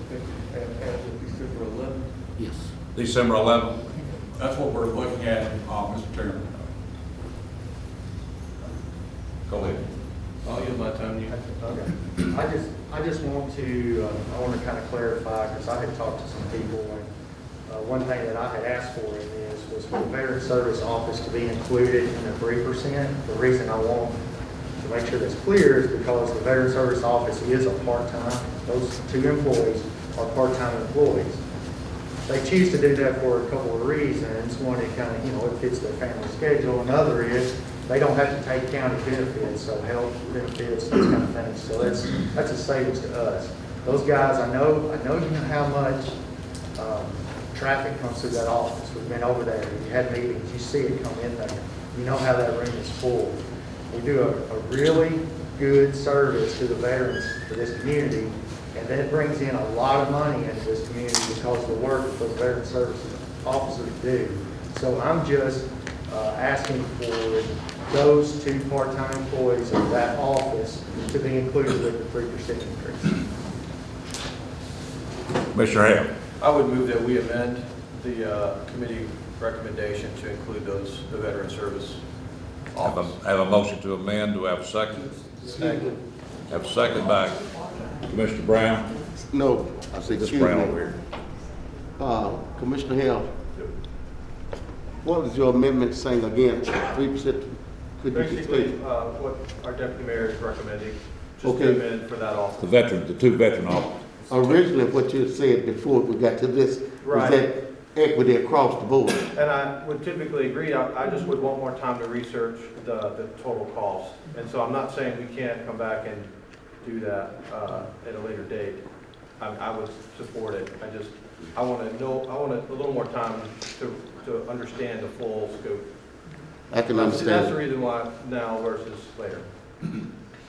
as of December 11th. Yes. December 11th. That's what we're looking at, Mr. Chairman. Go ahead. I'll use my time. Okay. I just want to, I want to kind of clarify, because I had talked to some people, and one thing that I had asked for in this was for the Veteran Service Office to be included in the 3%. The reason I want to make sure that's clear is because the Veteran Service Office is a part-time. Those two employees are part-time employees. They choose to do that for a couple of reasons. One, it kind of, it fits their family schedule. Another is they don't have to take county benefits, so health benefits, those kind of things. So that's a savings to us. Those guys, I know you know how much traffic comes through that office. We've been over there. You had meetings. You see it come in there. You know how that room is full. We do a really good service to the veterans for this community, and that brings in a lot of money into this community because of the work that those veteran services officers do. So I'm just asking for those two part-time employees of that office to be included with the 3% increase. Commissioner Hale. I would move that we amend the committee recommendation to include the veteran service office. Have a motion to amend. Do I have a second? Second. Have a second by Commissioner Brown. No, I say Ms. excuse Brown me. over here. Commissioner Hill, what is your amendment saying again? 3%? Could you Basically, explain? what our deputy mayor is recommending, just Okay. to amend for that office. The two veteran officers. Originally, what you said before we got to this, Right. was that equity across the board. And I would typically agree, I just would want more time to research the total cost. And so I'm not saying we can't come back and do that at a later date. I would support it. I want a little more time to understand the full scope. I can That's the understand. reason why now versus later.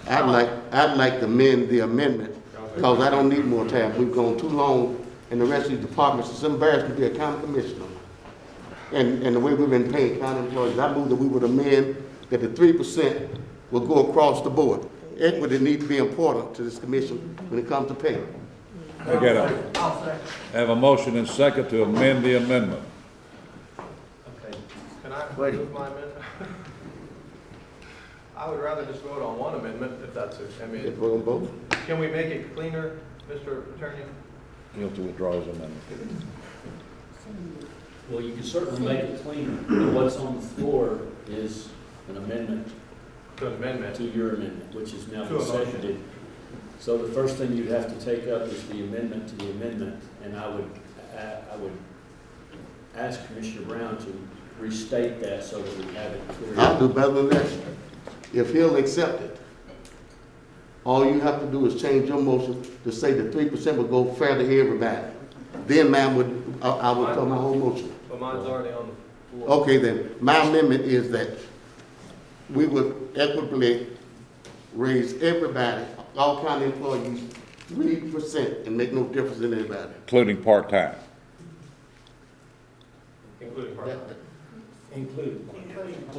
I'd like to amend the amendment, because I don't need more time. We've gone too long, and the rest of these departments, it's embarrassing to be a county commissioner. And the way we've been paying county employees, I move that we would amend that the 3% will go across the board. Equity needs to be important to this commission when it comes to pay. Have a motion and second to amend the amendment. Okay. Can I move my amendment? I would rather just vote on one amendment if that's it. I mean, Vote on both? can we make it cleaner, Mr. Attorney? He'll withdraw his amendment. Well, you can certainly make it cleaner, but what's on the floor is an amendment To an amendment. to your amendment, which is now To a been motion. seconded. So the first thing you'd have to take up is the amendment to the amendment, and I would ask Commissioner Brown to restate that so that we have it clear. I'll do better than that. If he'll accept it, all you have to do is change your motion to say the 3% will go fair to everybody. Then ma'am I would tell my whole motion. But mine's already on the floor. Okay then, my amendment is that we would equitably raise everybody, all county employees, 3% and make no difference in anybody. Including part-time. Including part-time.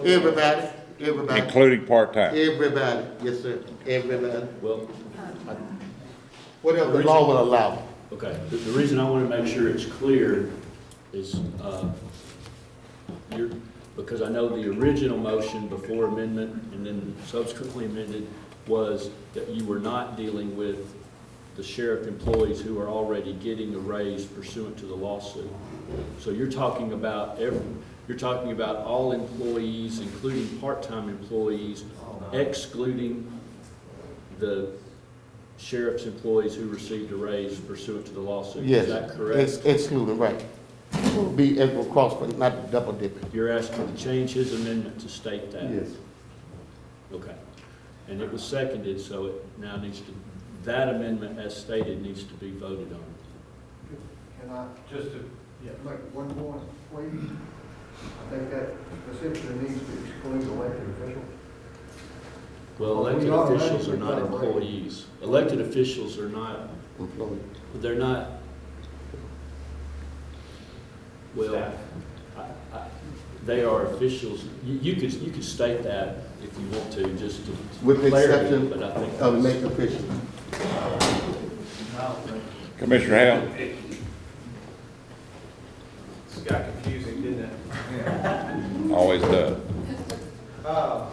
Everybody, everybody. Including part-time. Everybody, yes sir, everybody. Well, Whatever the law will allow. okay, the reason I want to make sure it's clear is, because I know the original motion before amendment and then subsequently amended was that you were not dealing with the sheriff employees who are already getting a raise pursuant to the lawsuit. So you're talking about all employees, including part-time employees, excluding the sheriff's employees who received a raise pursuant to the lawsuit. Yes. Is that correct? Excluding, right. Be equal cross, but not double dipping. You're asking to change his amendment to state that? Yes. Okay. And it was seconded, so it now needs to, that amendment as stated needs to be voted on. Can I Just to, yeah. make one point, please? I think that specifically needs to exclude elected officials. Well, Well, we elected automatically officials are not got a raise. employees. Elected officials are not, they're not, well, Staff. they are officials. You could state that if you want to, just to. With the clarity, exception but I think of that's- elected officials. Commissioner Hale? It got confusing, didn't it? Always does. I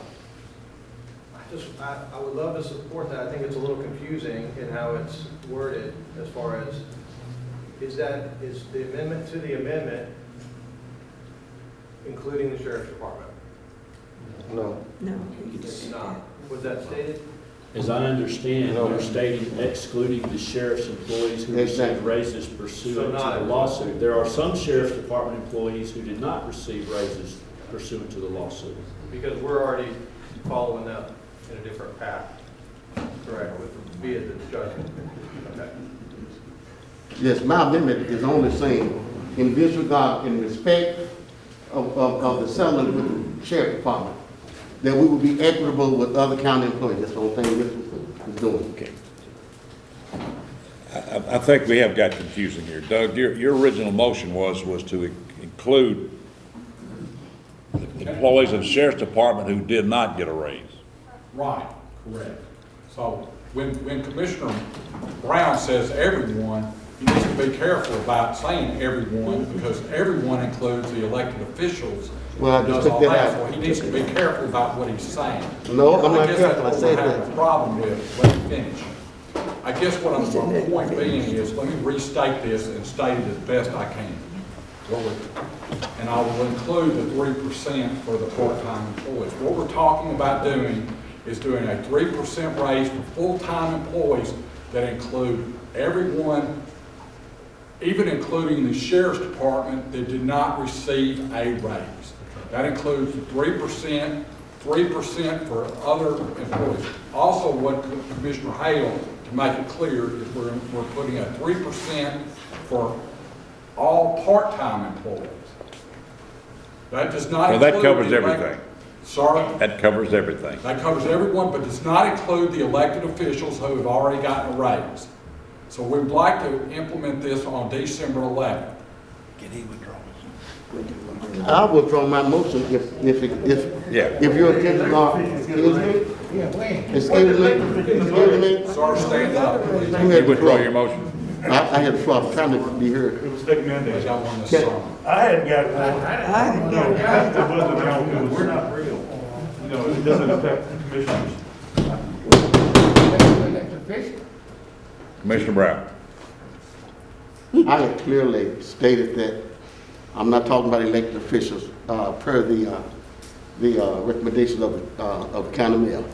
would love to support that. I think it's a little confusing in how it's worded as far as, is the amendment to the amendment including the sheriff's department? No. It's not. Was that stated? As I understand, No. you're stating excluding the sheriff's employees who received Exactly. raises So pursuant not to the lawsuit. There are some sheriff's department employees who did not receive raises pursuant to the lawsuit. Because we're already following that in a different path. Correct, via the judgment. Okay. Yes, my amendment is only saying, in disregard, in respect of the settlement with the sheriff department, that we will be equitable with other county employees. That's the whole thing this is doing. Okay. I think we have got confusing here. Doug, your original motion was to include employees of the sheriff's department who did not get a raise. Right, correct. So when Commissioner Brown says everyone, he needs to be careful about saying everyone, because everyone includes the elected officials. Well, I who just does took all that So out. he needs to be careful about what he's saying. No, I'm not guess careful. that's I said what we're having that. a problem with. Let me finish. I guess what I'm, my point being is, let me restate this and state it as best I can. And I will include the 3% for the part-time employees. What we're talking about doing is doing a 3% raise for full-time employees that include everyone, even including the sheriff's department that did not receive a raise. That includes 3%, 3% for other employees. Also, what Commissioner Hale, to make it clear, is we're putting a 3% for all part-time employees. That does not Well, include. that covers the elect- everything. Sorry? That covers everything. That covers everyone, but does not include the elected officials who have already gotten a raise. So we'd like to implement this on December 11th. I withdraw my motion if your intentions are, excuse me. Sir, stand up, please. Who had You the withdraw floor? your motion? I had the floor. I'm trying to be heard. It was state mandated. I want this Okay. song. I hadn't got it. It wasn't now, it was, we're not real. You know, it doesn't affect commissioners. Commissioner Brown? I had clearly stated that I'm not talking about elected officials, per the recommendations of the county mayor.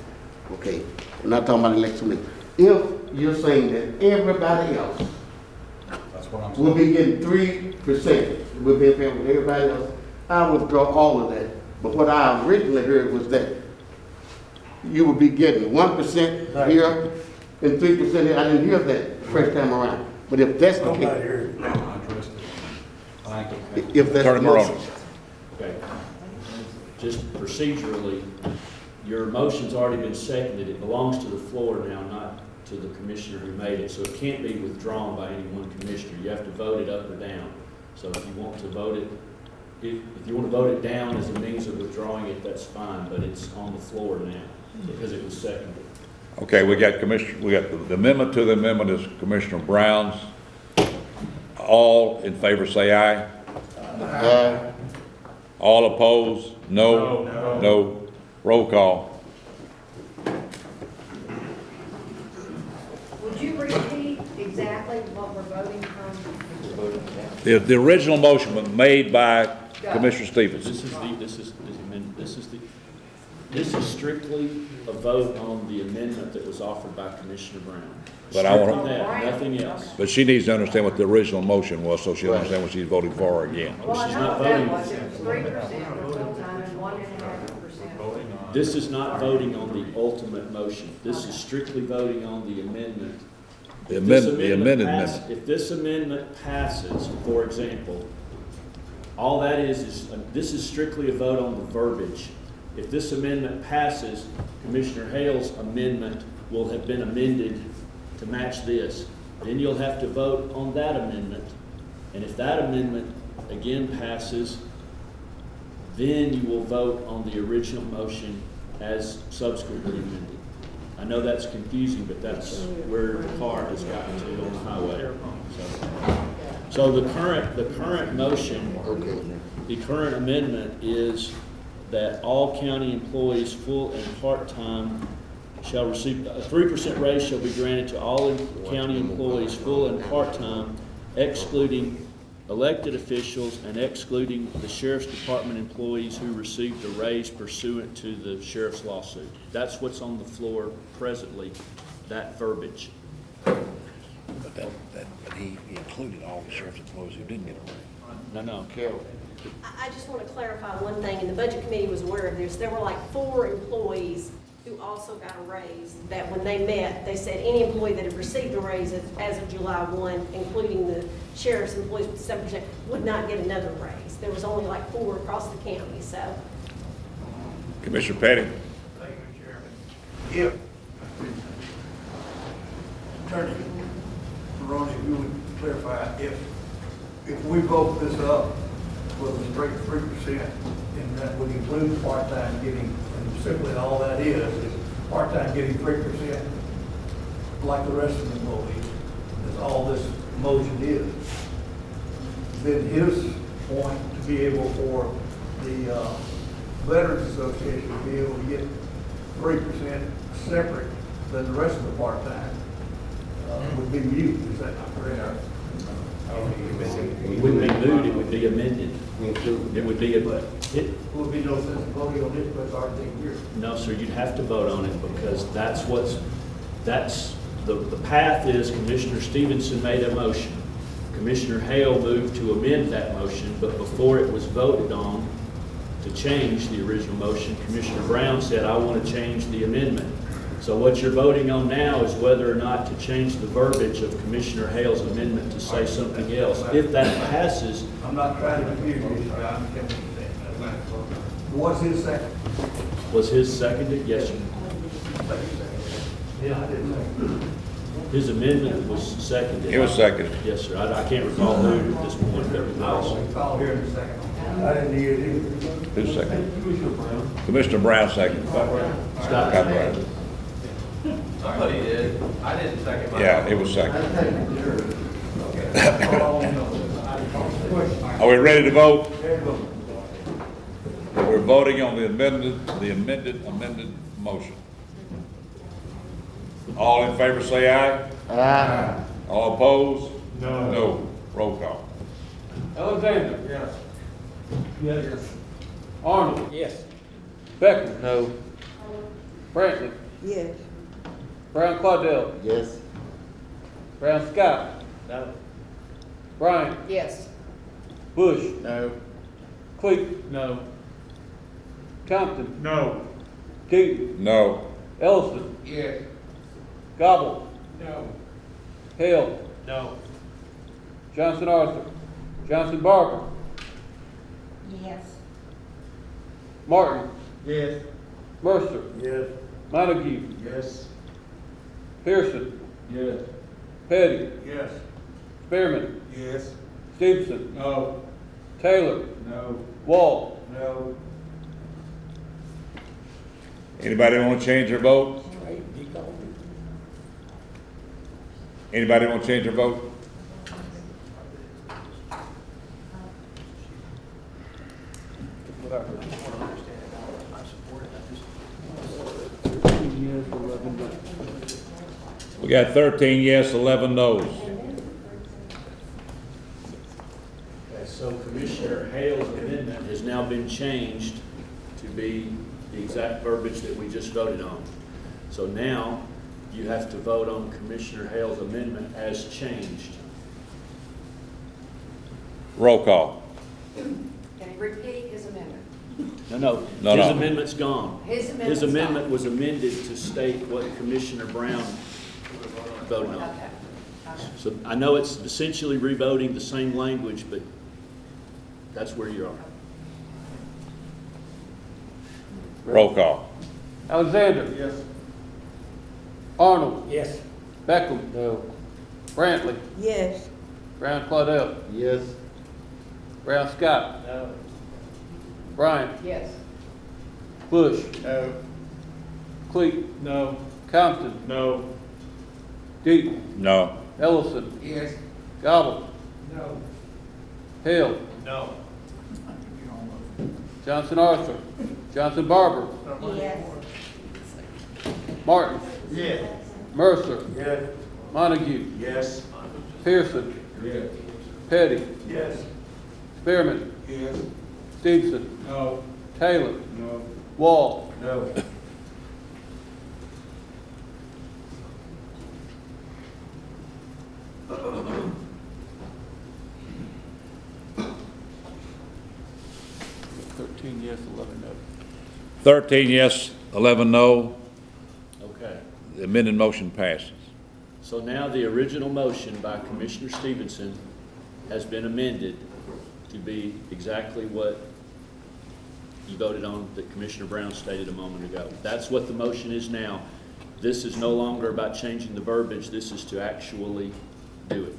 Okay, I'm not talking about elected officials. If you're saying that everybody else That's what I'm will saying. be getting 3%, will be in favor of everybody else, I withdraw all of that. But what I originally heard was that you would be getting 1% here and 3% here. I didn't hear that the first time around. But if that's the case, I addressed it. Thank you. if that's the Attorney Morone. motion. Okay. Just procedurally, your motion's already been seconded. It belongs to the floor now, not to the commissioner who made it. So it can't be withdrawn by any one commissioner. You have to vote it up or down. So if you want to vote it, if you want to vote it down as a means of withdrawing it, that's fine, but it's on the floor now because it was seconded. Okay, we got the amendment to the amendment is Commissioner Brown's. All in favor say aye. Aye. All opposed? No. No. Roll call. Would you repeat exactly what we're voting from? The original motion was made by Commissioner Stevens. This is strictly a vote on the amendment that was offered by Commissioner Brown. But I want Strictly that, nothing else. But she needs to understand what the original motion was, so she'll understand what she's voting for again. Well, I She's know not what that voting. was, it was 3% for full-time and 1.5%. This is not voting on the ultimate motion. This is strictly voting on the amendment. The If this amended pass- amendment. If this amendment passes, for example, all that is, this is strictly a vote on the verbiage. If this amendment passes, Commissioner Hale's amendment will have been amended to match this. Then you'll have to vote on that amendment. And if that amendment again passes, then you will vote on the original motion as subsequently amended. I know that's confusing, but that's where the car has gotten to on the highway. So the current motion, the current amendment is that all county employees, full and part-time, shall receive, a 3% raise shall be granted to all county employees, full and part-time, excluding elected officials and excluding the sheriff's department employees who received a raise pursuant to the sheriff's lawsuit. That's what's on the floor presently, that verbiage. But he included all the sheriff's employees who didn't get a raise. No. Carol. I just want to clarify one thing, and the budget committee was aware of this. There were like 4 employees who also got a raise, that when they met, they said any employee that had received a raise as of July 1, including the sheriff's employees with 7%, would not get another raise. There was only like 4 across the county, so. Commissioner Petty. Thank you, Chairman. Attorney Ronnie, if you would clarify, if we vote this up with a straight 3%, and that would include part-time getting, and simply all that is part-time getting 3%, like the rest of the employees, is all this motion is, then his point to be able for the Veterans Association to be able to get 3% separate than the rest of the part-time would be mute, is that not correct? It wouldn't be moved, it would be amended. It would be, Would be no sense in voting on this, because it's already taken care of. no, sir, you'd have to vote on it because the path is Commissioner Stevenson made a motion. Commissioner Hale moved to amend that motion, but before it was voted on to change the original motion, Commissioner Brown said, I want to change the amendment. So what you're voting on now is whether or not to change the verbiage of Commissioner Hale's amendment to say something else. If that passes, I'm not trying to confuse you, I understand what you're saying. What's his second? was his seconded? Yes, sir. Yeah, I didn't know. His amendment was seconded. It was seconded. Yes, sir. I can't recall who at this point, but it was. I'll hear in a second. I didn't hear it either. Who's second? Commissioner Brown second. Scott Brown. Somebody did. I didn't second my. Yeah, it was second. Are we ready to vote? We're voting on the amended motion. All in favor say aye. Aye. All opposed? No. No. Roll call. Alexander. Yes. Yes. Arnold. Yes. Beckman. No. Brantley. Yes. Brown Claudel. Yes. Brown Scott. No. Bryant. Yes. Bush. No. Cleek. No. Compton. No. Keaton. No. Ellison. Yes. Gobble. No. Hale. No. Johnson Arthur. Johnson Barber. Yes. Martin. Yes. Mercer. Yes. Montague. Yes. Pearson. Yes. Petty. Yes. Spearman. Yes. Stevenson. No. Taylor. No. Wall. No. Anybody want to change their vote? Anybody want to change their vote? We got 13 yes, 11 no's. So Commissioner Hale's amendment has now been changed to be the exact verbiage that we just voted on. So now you have to vote on Commissioner Hale's amendment as changed. Roll call. Can he repeat his amendment? No, No, his no. amendment's gone. His amendment's His amendment gone. was amended to state what Commissioner Brown voted on. Okay. So I know it's essentially revoting the same language, but that's where you are. Roll call. Alexander. Yes. Arnold. Yes. Beckham. No. Brantley. Yes. Brown Claudel. Yes. Brown Scott. No. Bryant. Yes. Bush. No. Cleet. No. Compton. No. Deaton. No. Ellison. Yes. Gobble. No. Hill. No. Johnson Arthur. Johnson Barber. Yes. Martin. Yes. Mercer. Yes. Montague. Yes. Pearson. Yes. Petty. Yes. Spearman. Yes. Stevenson. No. Taylor. No. Wall. No. Thirteen yes, 11 no. 13 yes, 11 no. Okay. The amended motion passes. So now the original motion by Commissioner Stevenson has been amended to be exactly what you voted on that Commissioner Brown stated a moment ago. That's what the motion is now. This is no longer about changing the verbiage. This is to actually do it.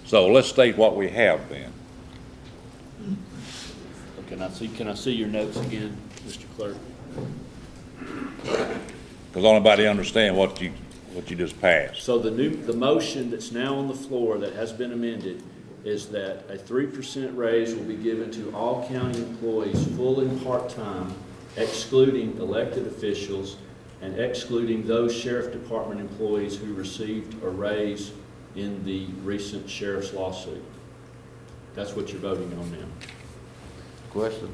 So let's state what we have then. Can I see your notes again, Mr. Clerk? Because don't nobody understand what you just passed. So the motion that's now on the floor that has been amended is that a 3% raise will be given to all county employees, full and part-time, excluding elected officials and excluding those sheriff department employees who received a raise in the recent sheriff's lawsuit. That's what you're voting on now. Question?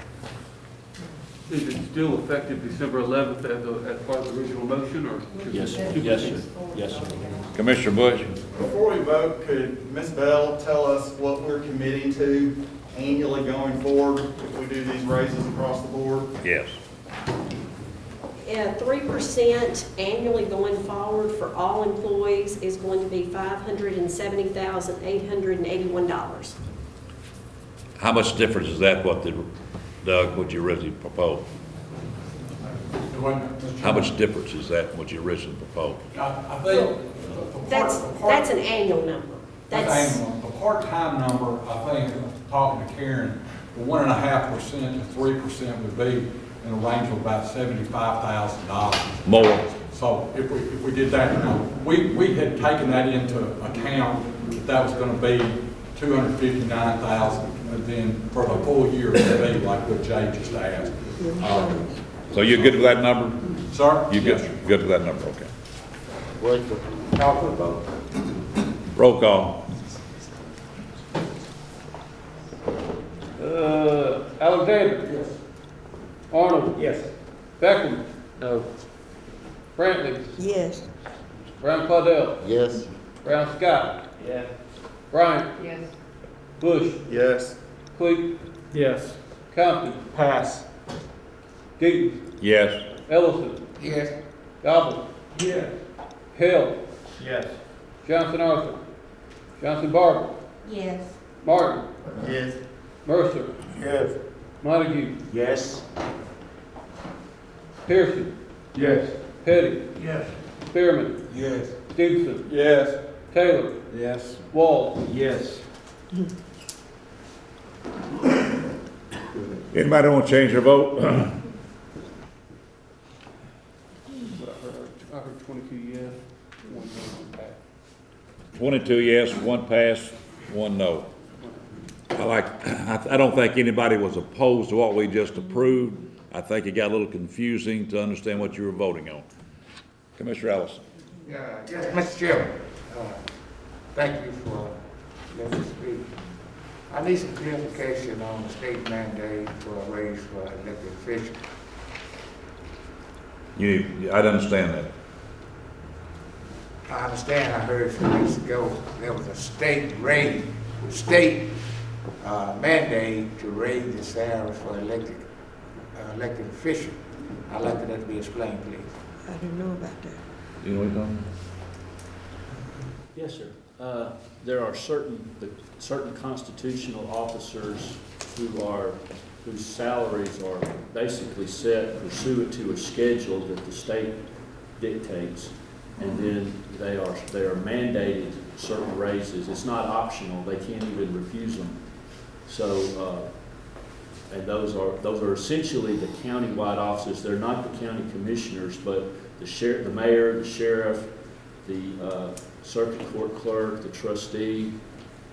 Is it still effective December 11th as part of the original motion, or? Yes, sir. Yes, sir. Yes, sir. Commissioner Bush? Before we vote, could Ms. Bell tell us what we're committing to annually going forward if we do these raises across the board? Yes. 3% annually going forward for all employees is going to be $570,881. How much difference is that what Doug, what you originally proposed? How much difference is that what you originally proposed? I think That's an annual number. That's annual. The part-time number, I think, talking to Karen, the 1.5% to 3% would be in a range of about $75,000. More. So if we did that, now, we had taken that into account, that was gonna be $259,000, and then for the full year, it would be like what Jay just asked. So you're good with that number? Sir? You Yes, good, good with that number, okay. Call for the vote. Roll call. Alexander. Yes. Arnold. Yes. Beckham. No. Brantley. Yes. Brown Claudel. Yes. Brown Scott. Yes. Bryant. Yes. Bush. Yes. Cleet. Yes. Compton. Pass. Deaton. Yes. Ellison. Yes. Gobble. Yes. Hill. Yes. Johnson Arthur. Johnson Barber. Yes. Martin. Yes. Mercer. Yes. Montague. Yes. Pearson. Yes. Petty. Yes. Spearman. Yes. Stevenson. Yes. Taylor. Yes. Wall. Yes. Anybody want to change their vote? I heard 22 yes, 1 no, 1 pass. 22 yes, 1 pass, 1 no. I don't think anybody was opposed to what we just approved. I think it got a little confusing to understand what you were voting on. Commissioner Ellison. Yes, Mr. Chairman, thank you for letting me speak. I need some clarification on the state mandate for a raise for elected officials. I'd understand that. I understand, I heard a few weeks ago, there was a state mandate to raise the salaries for elected elected official. I'd like that to be explained, please. I don't know about that. You know what you're talking Yes, sir. There are certain constitutional officers whose salaries are basically set pursuant to a schedule that the state dictates. And then they are mandated certain raises. It's not optional. They can't even refuse them. So, and those are essentially the county-wide offices. They're not the county commissioners, but the mayor, the sheriff, the circuit court clerk, the trustee,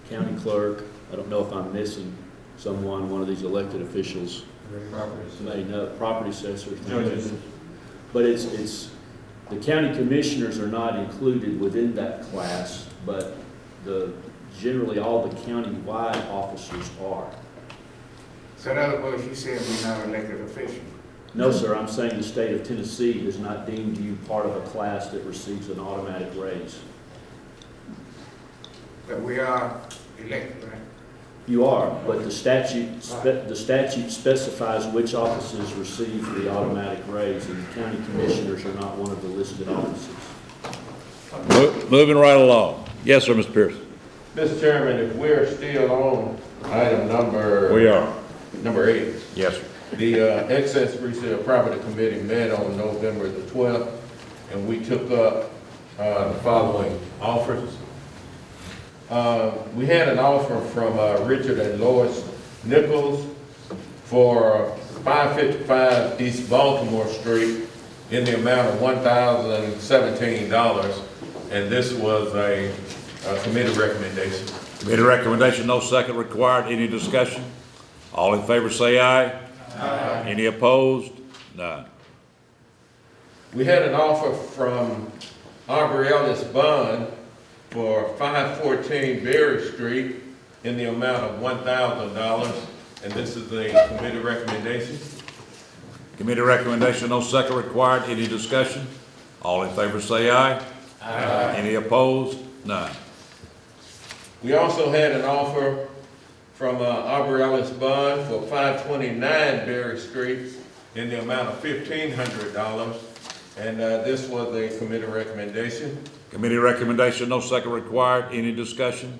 county clerk. I don't know if I'm missing one of these elected officials. Property assessors. Judges. But it's the county commissioners are not included within that class, but generally all the county-wide officers are. So in other words, you said we're not elected official. No, sir, I'm saying the state of Tennessee has not deemed you part of a class that receives an automatic raise. But we are elected, right? You are, but the statute specifies which offices receive the automatic raise, and the county commissioners are not one of the listed offices. Moving right along. Yes, sir, Mr. Pierce. Mr. Chairman, if we're still on item number... We are. Number 8. Yes, sir. The Excess Resale Property Committee met on November the 12th, and we took up the following offers. We had an offer from Richard and Lois Nichols for 555 East Baltimore Street in the amount of $1,017, and this was a committee recommendation. Committee recommendation, no second required. Any discussion? All in favor say aye. Aye. Any opposed? None. We had an offer from Aubrey Ellis Bond for 514 Berry Street in the amount of $1,000, and this is a committee recommendation. Committee recommendation, no second required. Any discussion? All in favor say aye. Aye. Any opposed? None. We also had an offer from Aubrey Ellis Bond for 529 Berry Street in the amount of $1,500, and this was a committee recommendation. Committee recommendation, no second required. Any discussion?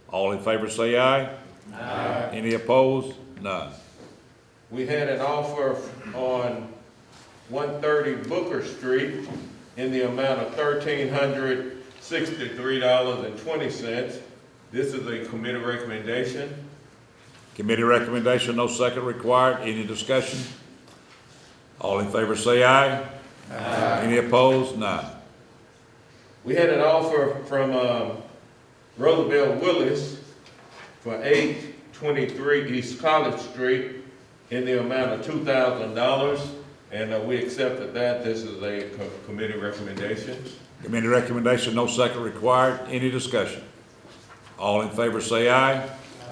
All in favor say aye. Aye. Any opposed? None. We had an offer on 130 Booker Street in the amount of $1,363.20. This is a committee recommendation. Committee recommendation, no second required. Any discussion? All in favor say aye. Aye. Any opposed? None. We had an offer from Roosevelt Willis for 823 East College Street in the amount of $2,000, and we accepted that. This is a committee recommendation. Committee recommendation, no second required. Any discussion? All in favor say aye.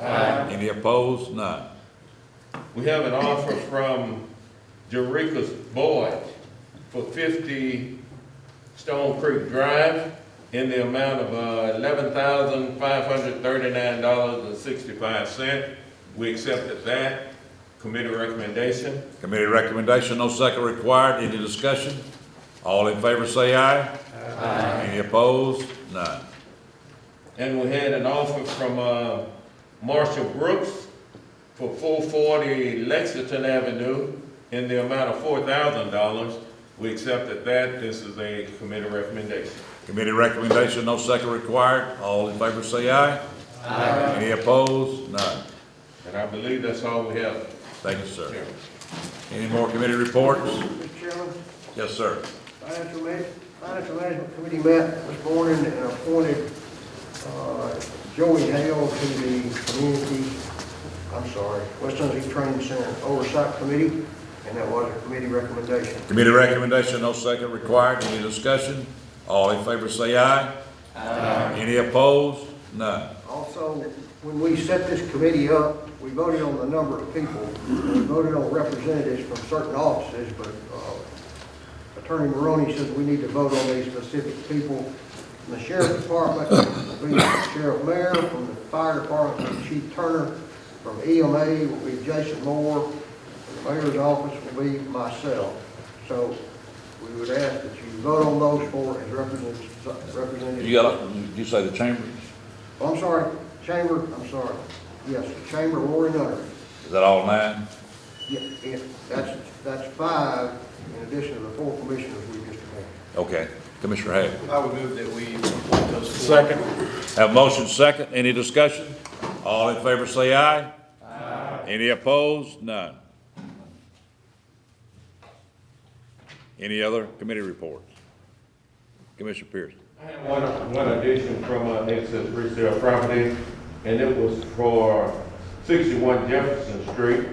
Aye. Any opposed? None. We have an offer from Jerica's Boyd for 50 Stone Creek Drive in the amount of $11,539.65. We accepted that. Committee recommendation. Committee recommendation, no second required. Any discussion? All in favor say aye. Aye. Any opposed? None. And we had an offer from Marshall Brooks for 440 Lexington Avenue in the amount of $4,000. We accepted that. This is a committee recommendation. Committee recommendation, no second required. All in favor say aye. Aye. Any opposed? None. And I believe that's all we have. Thank you, sir. Any more committee reports? Mr. Chairman? Yes, sir. Financial Management Committee met this morning and appointed Joey Hale to the West Tennessee Training Center Oversight Committee, and that was a committee recommendation. Committee recommendation, no second required. Any discussion? All in favor say aye. Aye. Any opposed? None. Also, when we set this committee up, we voted on the number of people. We voted on representatives from certain offices, but Attorney Maroney says we need to vote on these specific people. From the Sheriff's Department will be Sheriff Mayer. From the Fire Department will be Chief Turner. From EMA will be Jason Moore. From the Mayor's Office will be myself. So we would ask that you vote on those four as representatives. You say the chamber? Oh, I'm sorry, chamber, I'm sorry. Yes, chamber, Roy Nutter. Is that all 9? Yeah, that's 5 in addition to the 4 commissioners we just had. Okay. Commissioner Hay. I would move that we appoint those four. Second. Have motion second. Any discussion? All in favor say aye. Aye. Any opposed? None. Any other committee reports? Commissioner Pierce. I have one addition from excess resale property, and it was for 61 Jefferson Street,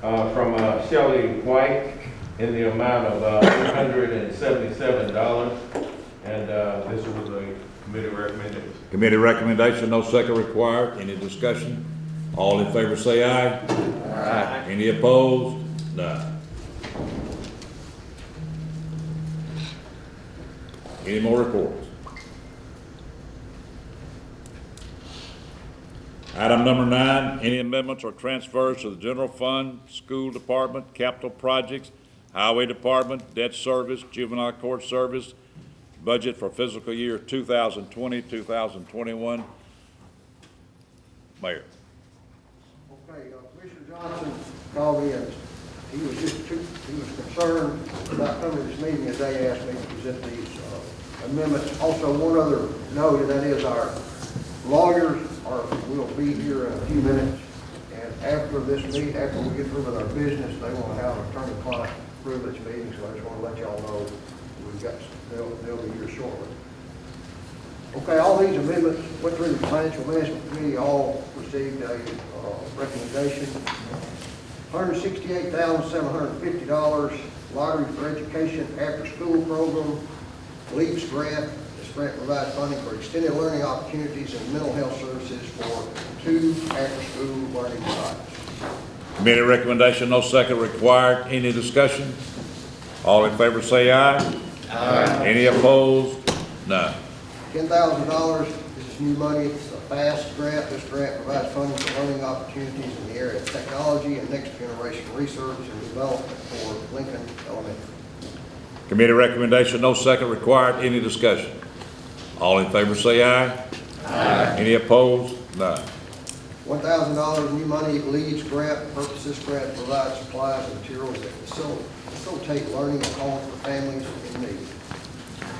from Shelley White in the amount of $877, and this was a committee recommendation. Committee recommendation, no second required. Any discussion? All in favor say aye. Aye. Any opposed? None. Any more reports? Item number 9, any amendments or transfers to the general fund, school department, capital projects, highway department, debt service, juvenile court service, budget for fiscal year 2020, 2021. Mayor. Okay, Commissioner Johnson called me and he was concerned about coming to this meeting as they asked me to present these amendments. Also, one other note, and that is our lawyers will be here in a few minutes, and after this meeting, after we get through with our business, they want to have an attorney-client privilege meeting, so I just want to let y'all know they'll be here shortly. Okay, all these amendments went through the Financial Management Committee, all received a recommendation. $168,750, Lottery for Education After-School Program, LEAPS grant. This grant provides funding for extended learning opportunities and mental health services for 2 after-school learning sites. Committee recommendation, no second required. Any discussion? All in favor say aye. Aye. Any opposed? None. $10,000, this is new money, it's a FAST grant. This grant provides funding for learning opportunities in the area of technology and next generation research and development for Lincoln Elementary. Committee recommendation, no second required. Any discussion? All in favor say aye. Aye. Any opposed? None. $1,000 new money, LEADS grant. The purpose of this grant provides supplies and materials that facilitate learning at home for families in need.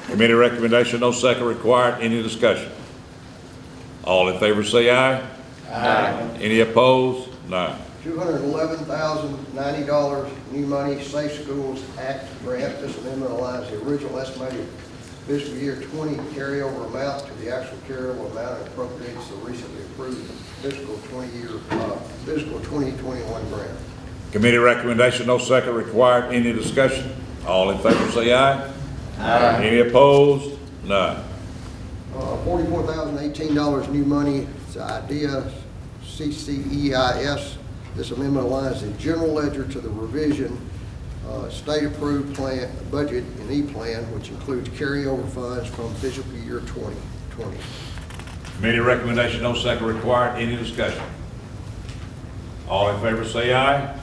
Committee recommendation, no second required. Any discussion? All in favor say aye. Aye. Any opposed? None. $211,090 new money, Safe Schools Act grant. This amendment aligns the original estimated fiscal year 20 carryover amount to the actual carryover amount and appropriates the recently approved fiscal 2021 grant. Committee recommendation, no second required. Any discussion? All in favor say aye. Aye. Any opposed? None. $44,018 new money, it's IDEA CCEIS. This amendment aligns the general ledger to the revision state-approved plan, budget and E-plan, which includes carryover funds from fiscal year 2020. Committee recommendation, no second required. Any discussion? All in favor say aye.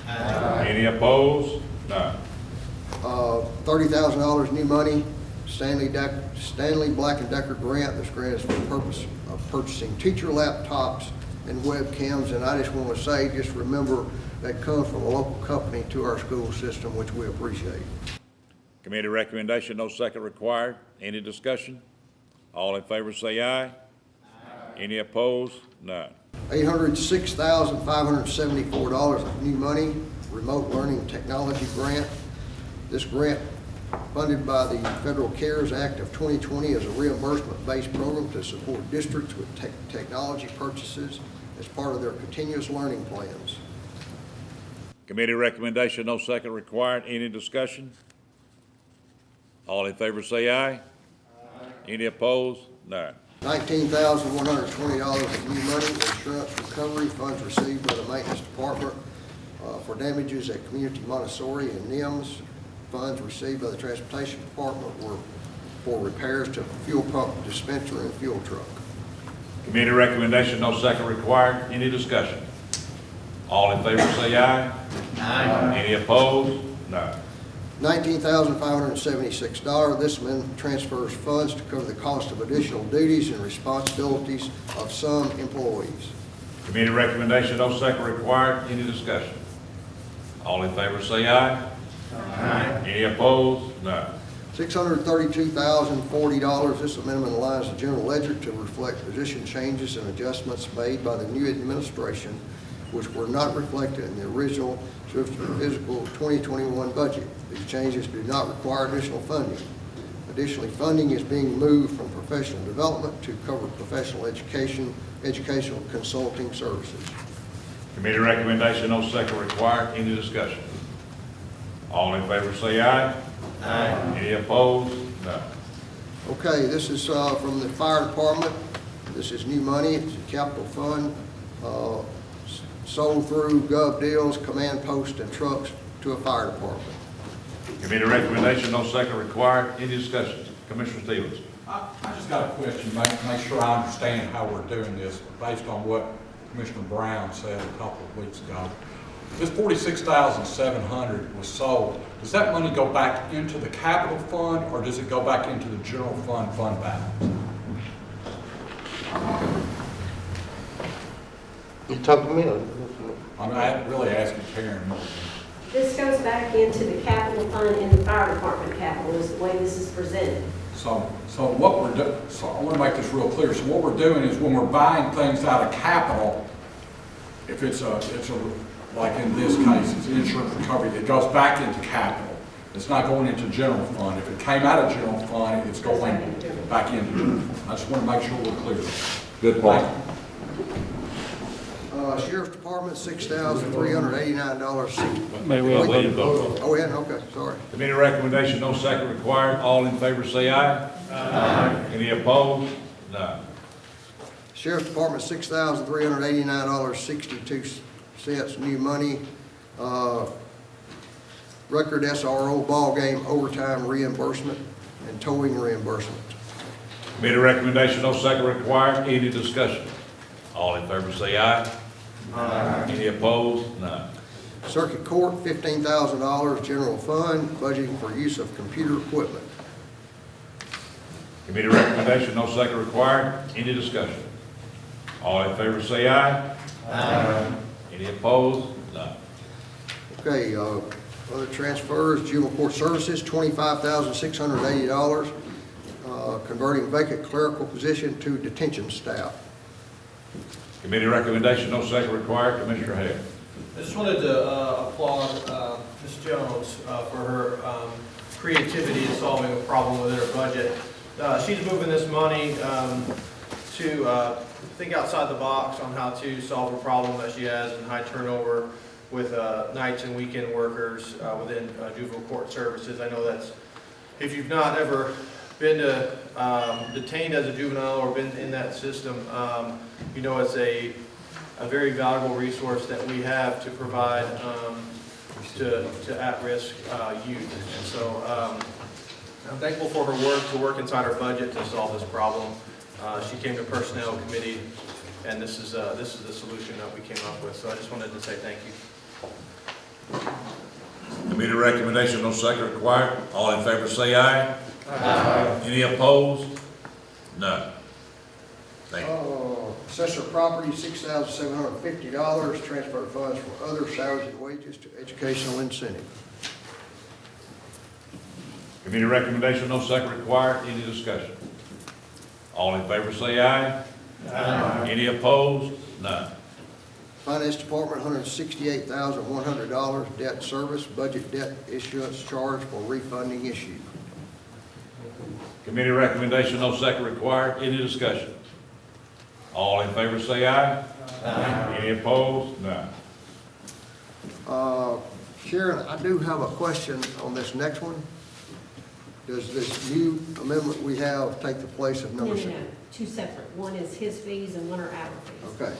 Aye. Any opposed? None. $30,000 new money, Stanley Black & Decker grant. This grant is for the purpose of purchasing teacher laptops and webcams, and I just want to say, just remember that comes from a local company to our school system, which we appreciate. Committee recommendation, no second required. Any discussion? All in favor say aye. Aye. Any opposed? None. $806,574 of new money, remote learning technology grant. This grant, funded by the Federal CARES Act of 2020, is a reimbursement-based program to support districts with technology purchases as part of their continuous learning plans. Committee recommendation, no second required. Any discussion? All in favor say aye. Aye. Any opposed? None. $19,120 of new money, insurance recovery, funds received by the maintenance department for damages at Community Montessori and NIMS. Funds received by the transportation department were for repairs to fuel pump dispenser and fuel truck. Committee recommendation, no second required. Any discussion? All in favor say aye. Aye. Any opposed? No. $19,576. This amendment transfers funds to cover the cost of additional duties and responsibilities of some employees. Committee recommendation, no second required. Any discussion? All in favor say aye. Aye. Any opposed? No. $632,040. This amendment aligns the general ledger to reflect position changes and adjustments made by the new administration, which were not reflected in the original fiscal 2021 budget. These changes do not require additional funding. Additionally, funding is being moved from professional development to cover professional educational consulting services. Committee recommendation, no second required. Any discussion? All in favor say aye. Aye. Any opposed? No. Okay, this is from the fire department. This is new money. It's a capital fund sold through gov deals, command post, and trucks to a fire department. Committee recommendation, no second required. Any discussion? Commissioner Stevens. I just got a question, make sure I understand how we're doing this based on what Commissioner Brown said a couple of weeks ago. This $46,700 was sold. Does that money go back into the capital fund or does it go back into the general fund balance? You talking to me? I'm really asking Karen. This goes back into the capital fund in the fire department capital is the way this is presented. So what we're doing, so I want to make this real clear. So what we're doing is when we're buying things out of capital, if it's like in this case, it's insurance recovery, it goes back into capital. It's not going into general fund. If it came out of general fund, it's going back into general fund. I just want to make sure we're clear. Good point. Sheriff's Department, $6,389. May we vote? Oh, yeah, okay, sorry. Committee recommendation, no second required. All in favor say aye. Aye. Any opposed? No. Sheriff's Department, $6,389.62, new money. Record SRO ball game overtime reimbursement and towing reimbursement. Committee recommendation, no second required. Any discussion? All in favor say aye. Aye. Any opposed? None. Circuit Court, $15,000, general fund, budgeting for use of computer equipment. Committee recommendation, no second required. Any discussion? All in favor say aye. Aye. Any opposed? None. Okay, other transfers, juvenile court services, $25,680, converting vacant clerical position to detention staff. Committee recommendation, no second required. Commissioner Hale. I just wanted to applaud Ms. Jones for her creativity in solving a problem within her budget. She's moving this money to think outside the box on how to solve a problem that she has in high turnover with nights and weekend workers within juvenile court services. I know that's, if you've not ever been detained as a juvenile or been in that system, you know it's a very valuable resource that we have to provide to at-risk youth. And so I'm thankful for her work to work inside her budget to solve this problem. She came to Personnel Committee, and this is the solution that we came up with. So I just wanted to say thank you. Committee recommendation, no second required. All in favor say aye. Aye. Any opposed? None. Thank you. Assessor property, $6,750, transfer funds from other salaries and wages to educational incentive. Committee recommendation, no second required. Any discussion? All in favor say aye. Aye. Any opposed? None. Finance Department, $168,100, debt service, budget debt issuance charge for refunding issued. Committee recommendation, no second required. Any discussion? All in favor say aye. Aye. Any opposed? None. Sharon, I do have a question on this next one. Does this new amendment we have take the place of number 6? No, two separate. One is his fees and one are our fees. Okay.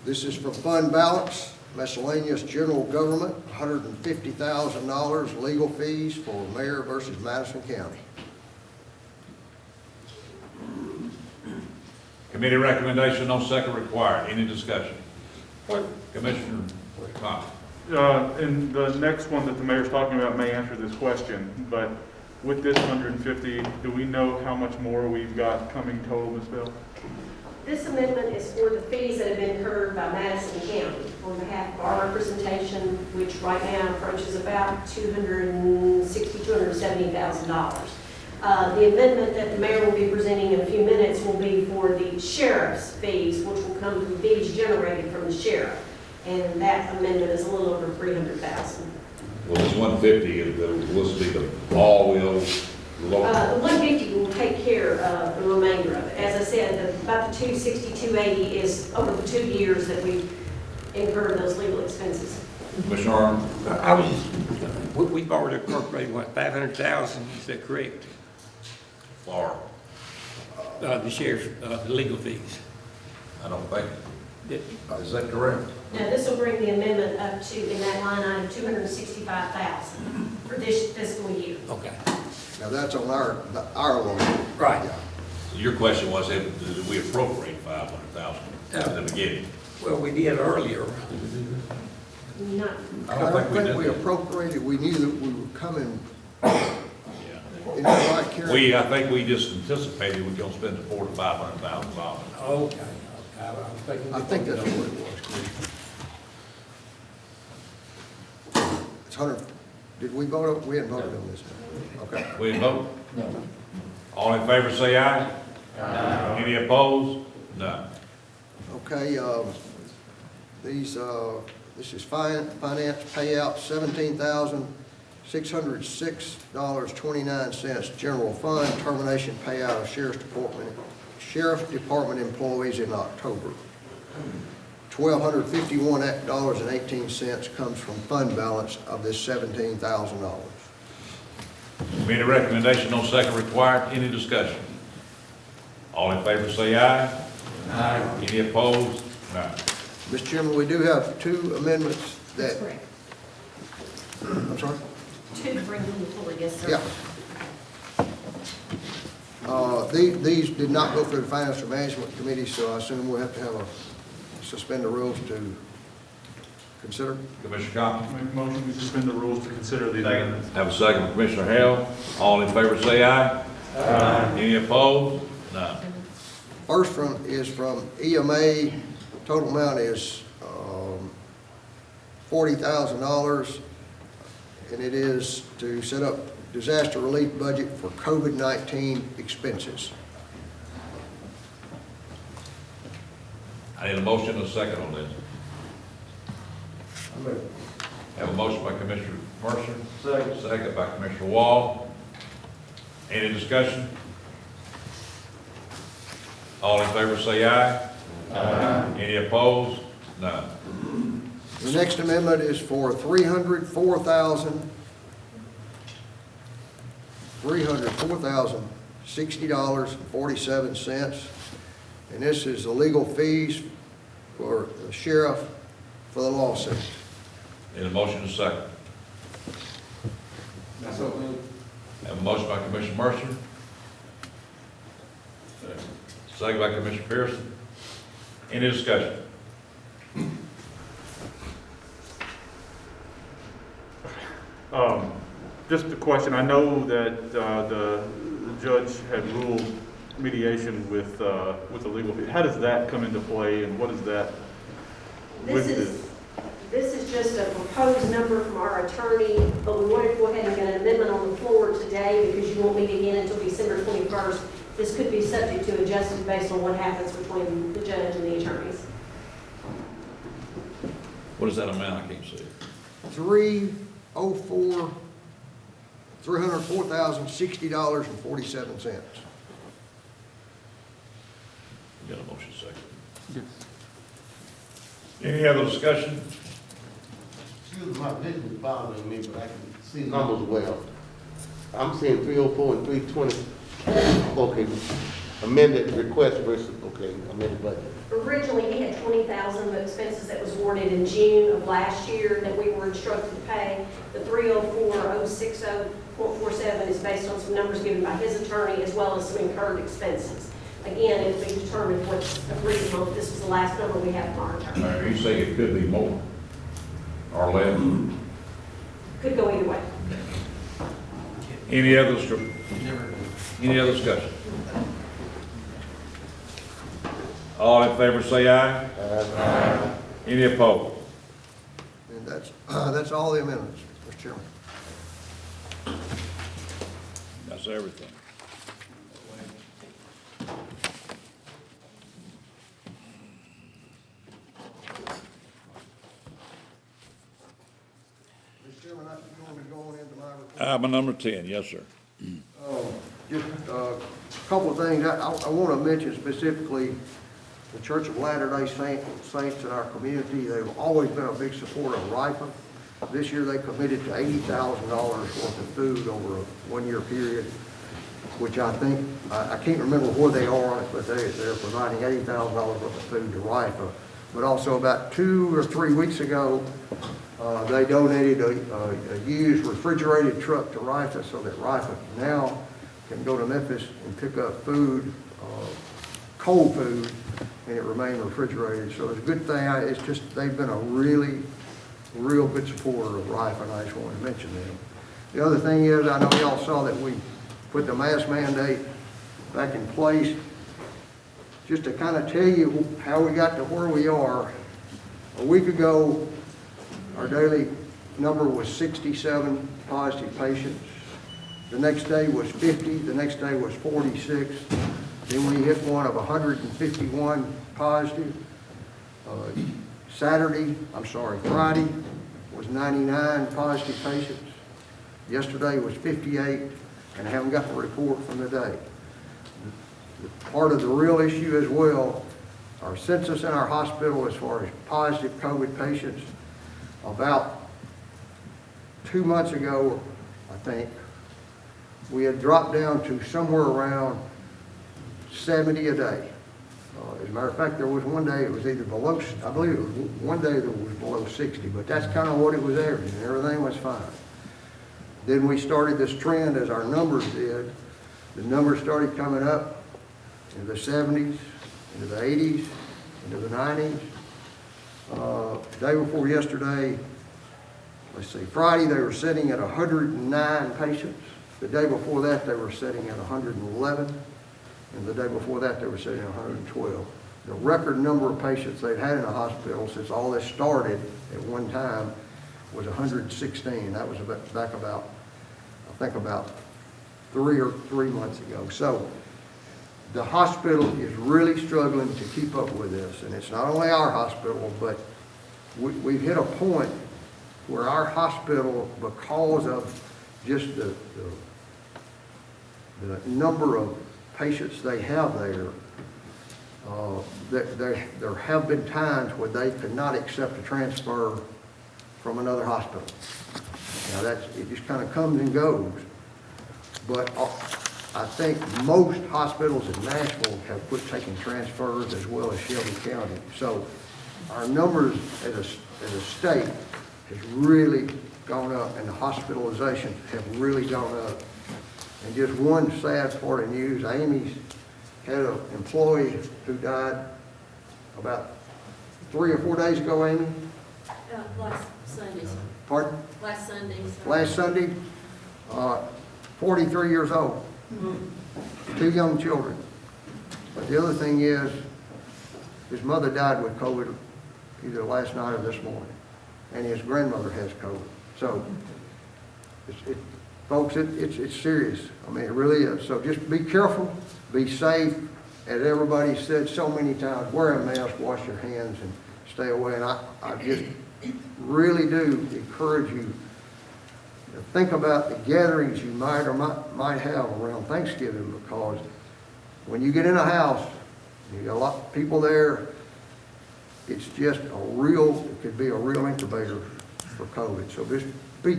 This is for fund balance, miscellaneous general government, $150,000 legal fees for mayor versus Madison County. Committee recommendation, no second required. Any discussion? Commissioner Cox. And the next one that the mayor's talking about may answer this question, but with this 150, do we know how much more we've got coming total, Ms. Bell? This amendment is for the fees that have been incurred by Madison County on behalf of our representation, which right now approaches about $270,000. The amendment that the mayor will be presenting in a few minutes will be for the sheriff's fees, which will come from fees generated from the sheriff. And that amendment is a little over $300,000. Well, this 150 is the all-wheel local. The 150 will take care of the remainder of it. As I said, about the 260, 280 is over the 2 years that we've incurred those legal expenses. Commissioner Arnold? We've already appropriated, what, 500,000, is that correct? For? The sheriff's, the legal fees. I don't think. Is that correct? Now, this will bring the amendment up to, in that line item, $265,000 for this fiscal year. Okay. Now, that's on our line. Right. Yeah. So your question was, did we appropriate 500,000 at the beginning? Well, we did earlier. Not, I don't think we appropriated, we knew that we were coming in the right carry. I think we just anticipated we were going to spend $400,000 to $500,000. Okay. I think that's what it was. It's 100, did we vote, we hadn't voted on this. Okay. We didn't vote? No. All in favor say aye. Aye. Any opposed? None. Okay, this is finance payout, $17,606.29, general fund, termination payout of Sheriff's Department employees in October. $1,251.18 comes from fund balance of this $17,000. Made a recommendation, no second required. Any discussion? All in favor say aye. Aye. Any opposed? None. Mr. Chairman, we do have two amendments that. that's correct. I'm sorry? Two to bring them forward, yes, sir. Yeah. These did not go through the Finance and Management Committee, so I assume we'll have to suspend the rules to consider. Commissioner Compton? Make a motion, we suspend the rules to consider these amendments. Have a second from Commissioner Hale. All in favor say aye. Aye. Any opposed? None. First one is from EMA. Total amount is $40,000, and it is to set up disaster relief budget for COVID-19 expenses. I need a motion and a second on this. Have a motion by Commissioner Mercer. Second. Second by Commissioner Wall. Any discussion? All in favor say aye. Aye. Any opposed? None. The next amendment is for $304,060.47, and this is the legal fees for the sheriff for the lawsuit. Need a motion and a second. Have a motion by Commissioner Mercer. Second by Commissioner Pearson. Any discussion? Just a question. I know that the judge had ruled mediation with the legal fee. How does that come into play, and what is that with this? This is just a proposed number from our attorney, but we wanted to go ahead and get an amendment on the floor today because you won't meet again until December 21st. This could be subject to adjustment based on what happens between the judge and the attorneys. What is that amount? I can't see it. $304,060.47. Got a motion second. Yes. Any other discussion? Excuse my vision is bothering me, but I can see numbers well. I'm seeing 304 and 320. Okay, amended request versus, okay, amended budget. Originally, we had $20,000 of expenses that was awarded in June of last year that we were instructed to pay. The 304,060.47 is based on some numbers given by his attorney as well as some incurred expenses. again, it'll be determined what's agreed upon. This was the last number we have on our turn. You say it could be more or less? Could go either way. Any other discussion? All in favor say aye. Aye. Any opposed? And that's all the amendments, Mr. Chairman. That's everything. Mr. Chairman, I think you want me to go on into my report. Item number 10, yes, sir. Just a couple of things. I want to mention specifically the Church of Latter-day Saints in our community. They've always been a big supporter of RIPA. This year they committed to $80,000 worth of food over a one-year period, which I think, I can't remember where they are on it, but they're providing $80,000 worth of food to RIPA. But also about 2 or 3 weeks ago, they donated a used refrigerated truck to RIPA so that RIPA now can go to Memphis and pick up food, cold food, and it remained refrigerated. So it's a good thing. It's just, they've been a real good supporter of RIPA, and I just wanted to mention them. The other thing is, I know y'all saw that we put the mask mandate back in place. Just to kind of tell you how we got to where we are, a week ago, our daily number was 67 positive patients. The next day was 50, the next day was 46. Then we hit one of 151 positive. Friday was 99 positive patients. Yesterday was 58, and I haven't gotten a report from today. Part of the real issue as well, our census in our hospital as far as positive COVID patients, about 2 months ago, I think, we had dropped down to somewhere around 70 a day. As a matter of fact, there was one day it was either below, I believe it was one day that was below 60, but that's kind of what it was averaging. Everything was fine. Then we started this trend as our numbers did. The numbers started coming up into the 70s, into the 80s, into the 90s. Day before yesterday, let's see, Friday they were sitting at 109 patients. The day before that they were sitting at 111. And the day before that they were sitting at 112. The record number of patients they've had in the hospital since all this started at one time was 116. That was back about, I think about 3 months ago. So the hospital is really struggling to keep up with this. And it's not only our hospital, but we've hit a point where our hospital, because of just the number of patients they have there, there have been times where they could not accept a transfer from another hospital. Now it just kind of comes and goes. But I think most hospitals in Nashville have quit taking transfers as well as Shelby County. So our numbers as a state has really gone up, and the hospitalizations have really gone up. And just one sad part of news, Amy's had an employee who died about 3 or 4 days ago, Amy? Last Sunday. Pardon? Last Sunday. Last Sunday, 43 years old, 2 young children. But the other thing is, his mother died with COVID either last night or this morning, and his grandmother has COVID. So, folks, it's serious. I mean, it really is. So just be careful, be safe. As everybody said so many times, wear a mask, wash your hands, and stay away. And I just really do encourage you to think about the gatherings you might or might have around Thanksgiving, because when you get in a house, you got a lot of people there, it's just it could be a real incubator for COVID. So just be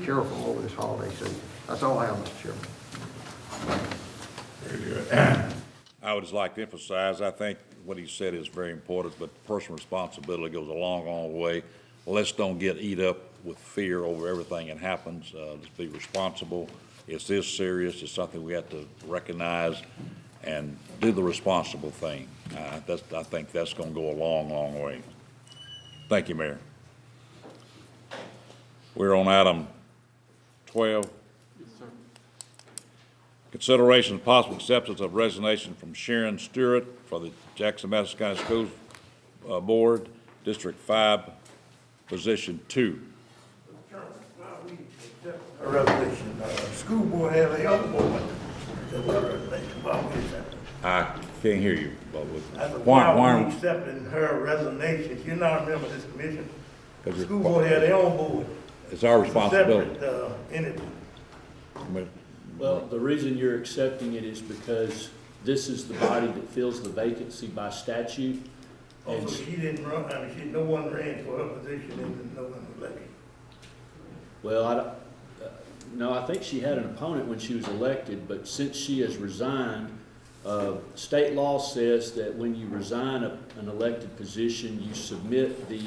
careful over this holiday season. That's all I have, Mr. Chairman. Very good. I would just like to emphasize, I think what he said is very important, but personal responsibility goes a long, long way. Let's don't get eat up with fear over everything that happens. Let's be responsible. It's this serious. It's something we have to recognize and do the responsible thing. I think that's gonna go a long, long way. Thank you, Mayor. We're on item 12. Yes, sir. Consideration of possible acceptance of resignation from Sharon Stewart for the Jackson Madison County Schools Board, District 5, Position 2. A resolution, school board has their own board. I can't hear you, Bob. Why are we accepting her resignation? You not remember this commission? The school board has their own board. It's our responsibility. It's a separate, entity. Well, the reason you're accepting it is because this is the body that fills the vacancy by statute. And Also, she didn't run, no one ran for her position in the November election. Well, no, I think she had an opponent when she was elected, but since she has resigned, state law says that when you resign an elected position, you submit the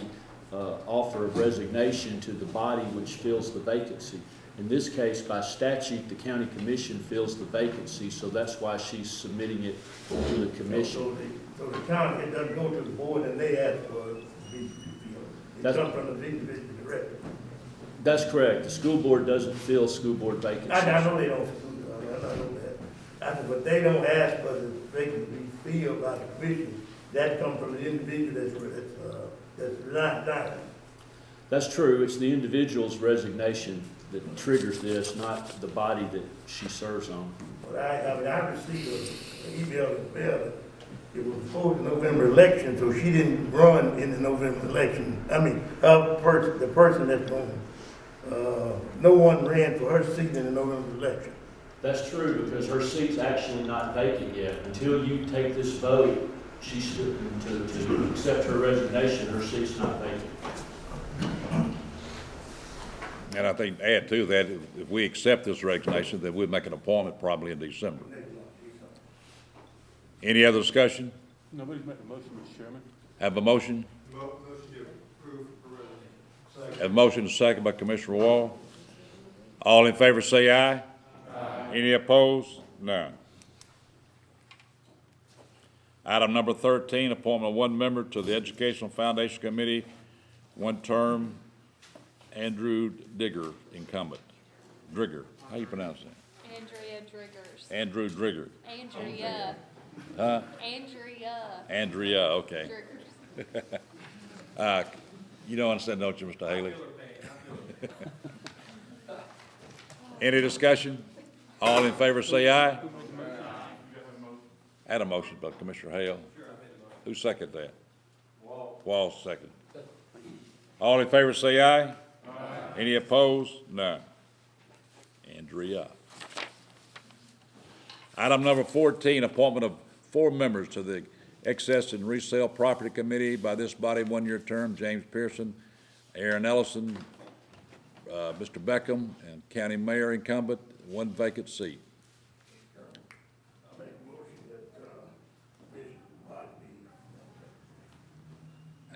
offer of resignation to the body which fills the vacancy. In this case, by statute, the county commission fills the vacancy, so that's why she's submitting it to the commission. So the county, it doesn't go to the board and they ask for it to be filled. It comes from the individual director. That's correct. The school board doesn't fill school board vacancies. I know they don't, I know that. But they don't ask for the vacancy to be filled by the commission. That comes from the individual that's resigned. That's true. It's the individual's resignation that triggers this, not the body that she serves on. But I received an email as well that it was before the November election, so she didn't run in the November election. I mean, the person that's going, no one ran for her seat in the November election. That's true, because her seat's actually not vacant yet. Until you take this vote, she's to accept her resignation, her seat's not vacant. And I think add to that, if we accept this resignation, then we'll make an appointment probably in December. Any other discussion? Nobody's made a motion, Mr. Chairman. Have a motion? Motion to approve for resignation. Have a motion second by Commissioner Wall. All in favor say aye. Aye. Any opposed? None. Item number 13, appointment of one member to the Educational Foundation Committee, one term, Andrew Digger, incumbent. Drigger, how you pronounce that? Andrea Driggers. Andrew Drigger. Andrea. Huh? Andrea. Andrea, okay. Driggers. You don't understand, don't you, Mr. Haley? Any discussion? All in favor say aye. Had a motion by Commissioner Hale. Who seconded that? Wall second. All in favor say aye. Any opposed? None. Andrea. Item number 14, appointment of 4 members to the Excess and Resale Property Committee by this body, one-year term, James Pearson, Aaron Ellison, Mr. Beckham, and County Mayor incumbent, one vacant seat. I make a motion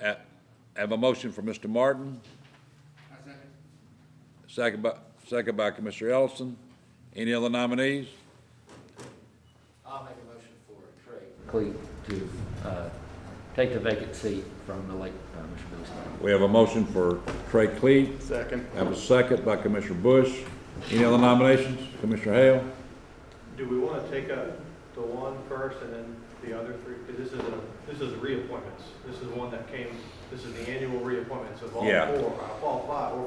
that, Have a motion for Mr. Martin. Second by Commissioner Ellison. Any other nominees? I'll make a motion for Trey Cleet to take the vacant seat from the late Mr. Billy Stein. We have a motion for Trey Cleet. Second. Have a second by Commissioner Bush. Any other nominations? Commissioner Hale? Do we want to take up the one first and then the other 3? Because this is reappointments. This is one that came, this is the annual reappointments of all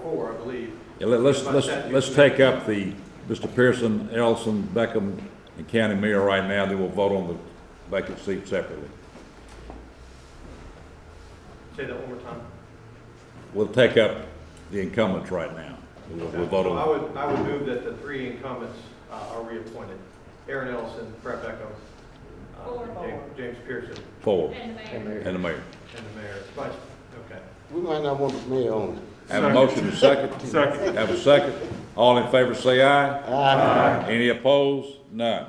4, I believe. Yeah, let's take up the Mr. Pearson, Ellison, Beckham, and County Mayor right now, then we'll vote on the vacant seat separately. Say that one more time. We'll take up the incumbents right now. We'll vote on. I would move that the 3 incumbents are reappointed. Aaron Ellison, Brett Beckham, James Pearson. 4. And the mayor. And the mayor. And the mayor. Vice, okay. We might not want the mayor on. Have a motion to second? Second. Have a second? All in favor say aye. Aye. Any opposed? None.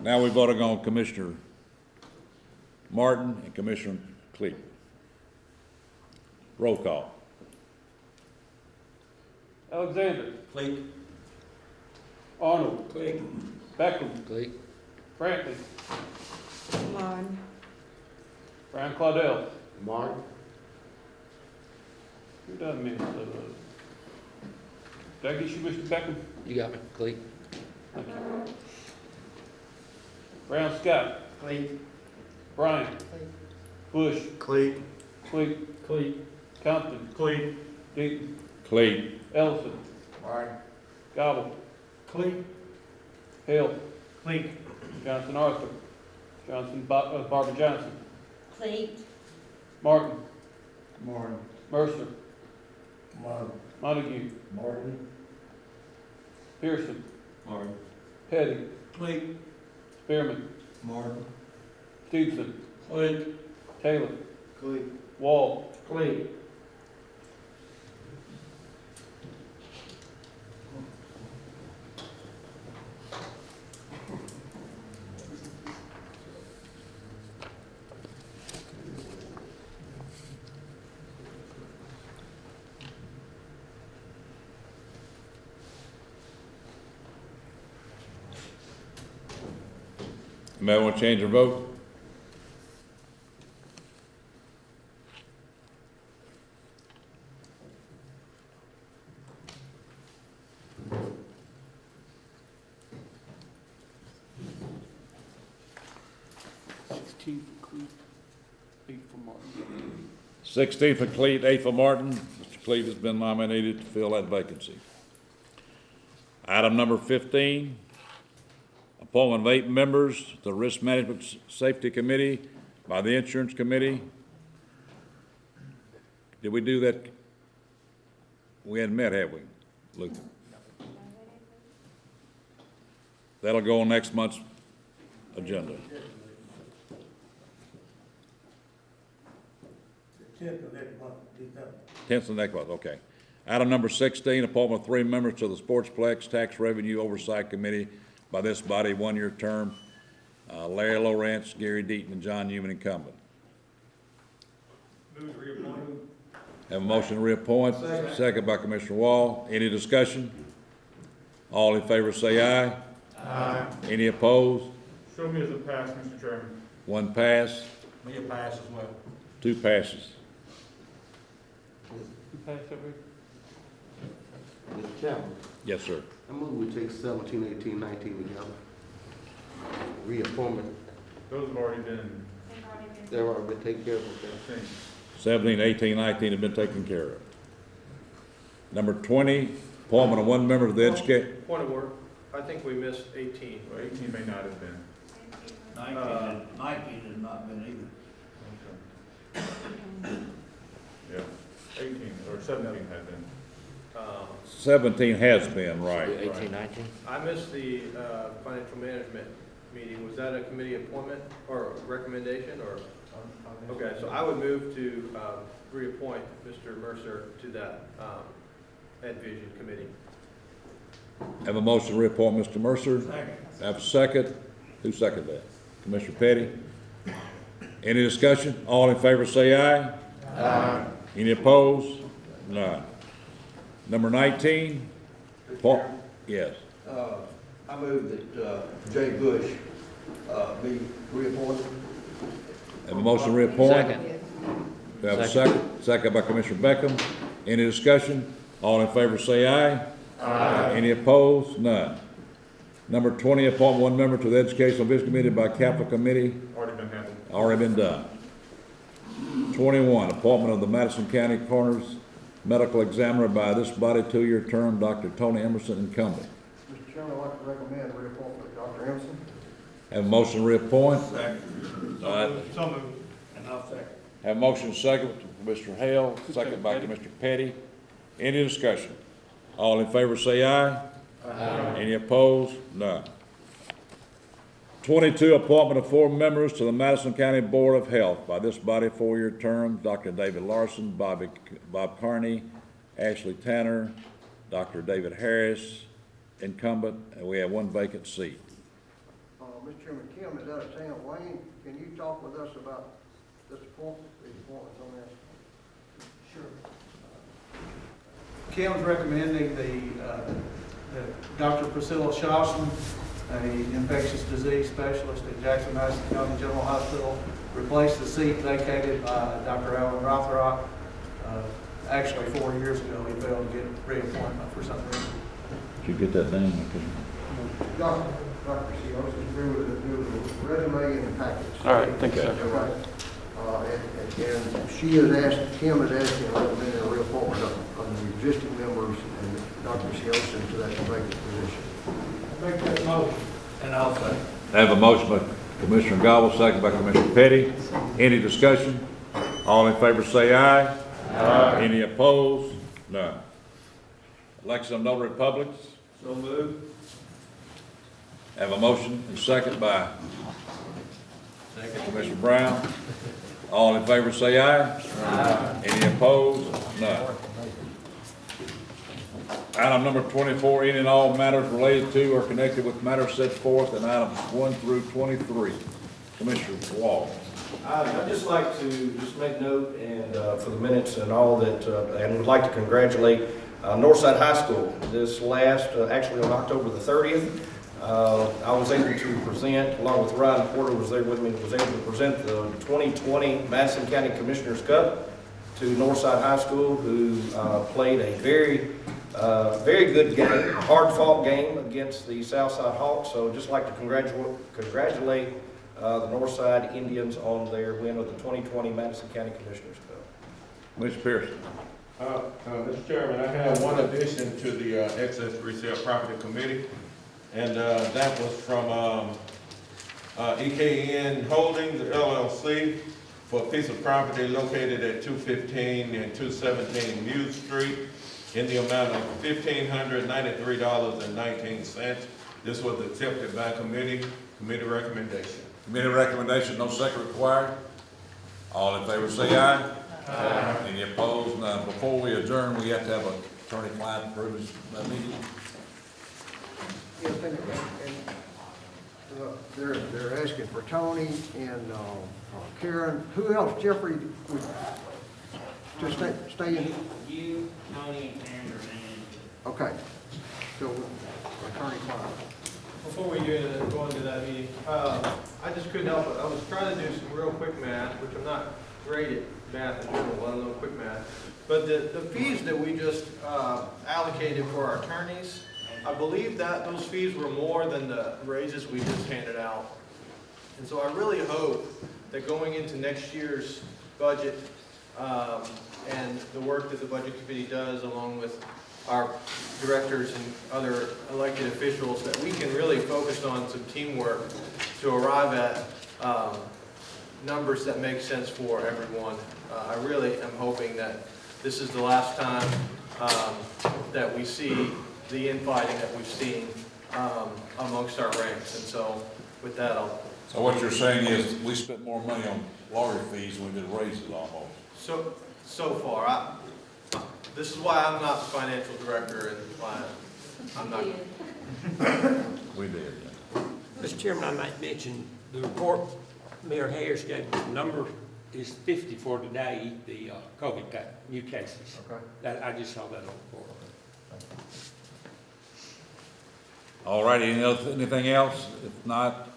Now we're voting on Commissioner Martin and Commissioner Cleet. Roll call. Alexander. Cleet. Arnold. Cleet. Beckham. Cleet. Brantley. Martin. Brian Claudel. Martin? Who done miss? Did I get you, Mr. Beckham? You got me, Cleet. Thank you. Brown Scott. Cleat. Brian. Bush. Cleat. Cleet. Cleat. Compton. Cleat. Deaton. Cleat. Ellison. Martin. Gobble. Cleat. Hill. Cleat. Johnson Arthur. Barbara Johnson. Cleat. Martin. Martin. Mercer. Martin. Montague. Martin. Pearson. Martin. Petty. Cleat. Spearman. Martin. Stevenson. Cleat. Taylor. Cleat. Wall. Cleat. Anybody want to change their vote? $16 for Cleet, $8 for Martin. 16 for Cleat, 8 for Martin. Mr. Cleat has been nominated to fill that vacancy. Item number 15, appointment of 8 members to the Risk Management Safety Committee by the Insurance Committee. Did we do that? We hadn't met, have we, Luther? That'll go on next month's agenda. 10th of next month, okay. Item number 16, appointment of 3 members to the Sportsplex Tax Revenue Oversight Committee by this body, 1-year term. Larry Lawrence, Gary Deaton, and John Newman, incumbent. Move to reappoint. Have a motion to reappoint. Second by Commissioner Wall. Any discussion? All in favor say aye. Aye. Any opposed? Show me as a pass, Mr. Chairman. 1 pass, Me a pass as well. 2 passes. Who passed over? Mr. Chairman, Yes, sir. I move we take 17, 18, 19 together. Reappointment, Those have already been, they've already been taken care of, I okay? think. 17, 18, 19 have been taken care of. Number 20, appointment of 1 member to the educate. Point of order, I think we missed 18. Well, 18 may not have been. 19 has not been either. Yeah, 18 or 17 had been. 17 has been, right. 18, 19? I missed the financial management meeting. Was that a committee appointment or recommendation or? Okay, so I would move to reappoint Mr. Mercer to that Ed Vision Committee. Have a motion to reappoint Mr. Mercer. Second. Have a second. Who seconded that? Commissioner Petty. Any discussion? All in favor say aye. Aye. Any opposed? None. Number 19. Yes. I move that Jay Bush be reappointed. Have a motion to reappoint. Second. We have a second. Second by Commissioner Beckham. Any discussion? All in favor say aye. Aye. Any opposed? None. Number 20, appoint 1 member to the Educational Business Committee by Capital Committee. Already been handled. Already been done. 21, appointment of the Madison County Coroner's Medical Examiner by this body, 2-year term, Dr. Tony Emerson, incumbent. Mr. Chairman, I'd like to recommend reappointment of Dr. Emerson. Have a motion to reappoint. Second. All right. So moved. And I'll second. Have a motion second to Mr. Hale, second by Commissioner Petty. Any discussion? All in favor say aye. Aye. Any opposed? None. 22, appointment of 4 members to the Madison County Board of Health by this body, 4-year term, Dr. David Larson, Bob Carney, Ashley Tanner, Dr. David Harris, incumbent, and we have 1 vacant seat. Mr. Chairman, Kim is out of town. Wayne, can you talk with us about this appointment, these appointments on this? Kim's recommending the Dr. Priscilla Shawson an infectious disease specialist at Jackson Madison County General Hospital, replaced the seat vacated by Dr. Alan Rothrock. Actually, 4 years ago, he failed to get reappointment for some reason. Did you get that down? Dr. Seals is through the resume and the package. All right, thank you, sir. Right. And she has asked, Kim has asked him to recommend a reappointment of the existing members and Dr. Seals to that vacant position. Make that motion. And I'll say. I have a motion by Commissioner Gobble, second by Commissioner Petty. Any discussion? All in favor say aye. Aye. Any opposed? None. Election of notary publics. So moved. I have a motion and second by Commissioner Brown. All in favor say aye. Aye. Any opposed? None. Item number 24, any and all matters related to or connected with matters set forth in items 1 through 23. Commissioner Wall. I'd just like to just make note and for the minutes and all that, and would like to congratulate Northside High School. This last, actually on October the 30th, I was able to present, along with Ryan Porter was there with me, was able to present the 2020 Madison County Commissioners Cup to Northside High School, who played a very good game, a hard-fought game against the Southside Hawks. So just like to congratulate the Northside Indians on their win of the 2020 Madison County Commissioners Cup. Mr. Pearson. Mr. Chairman, I have one addition to the Excess Resale Property Committee, and that was from EKN Holdings, LLC, for a piece of property located at 215 and 217 Muse Street in the amount of $1,593.19. This was accepted by committee recommendation. Committee recommendation, no second required. All in favor say aye. Aye. Any opposed? None. Before we adjourn, we have to have an attorney-client privilege meeting. Yes, and they're asking for Tony and Karen. Who else? Jeffrey, to stay in? You, Tony, and Karen are named. Okay. So, attorney-client. Before we go into that meeting, I just couldn't help it. I was trying to do some real quick math, which I'm not great at math in general, let alone quick math. But the fees that we just allocated for our attorneys, I believe that those fees were more than the raises we just handed out. And so I really hope that going into next year's budget and the work that the budget committee does along with our directors and other elected officials, that we can really focus on some teamwork to arrive at numbers that make sense for everyone. I really am hoping that this is the last time that we see the infighting that we've seen amongst our ranks. And so with that, So what you're saying is we spent more money on lawyer fees than we did raises almost. So far, this is why I'm not the financial director and why I'm not. We did. Mr. Chairman, I might mention the report Mayor Harris gave the number is 50 for today, the COVID new cases. Okay. I just saw that on the report. All righty, anything else? If not,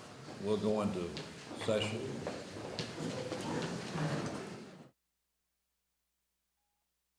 we'll go into session.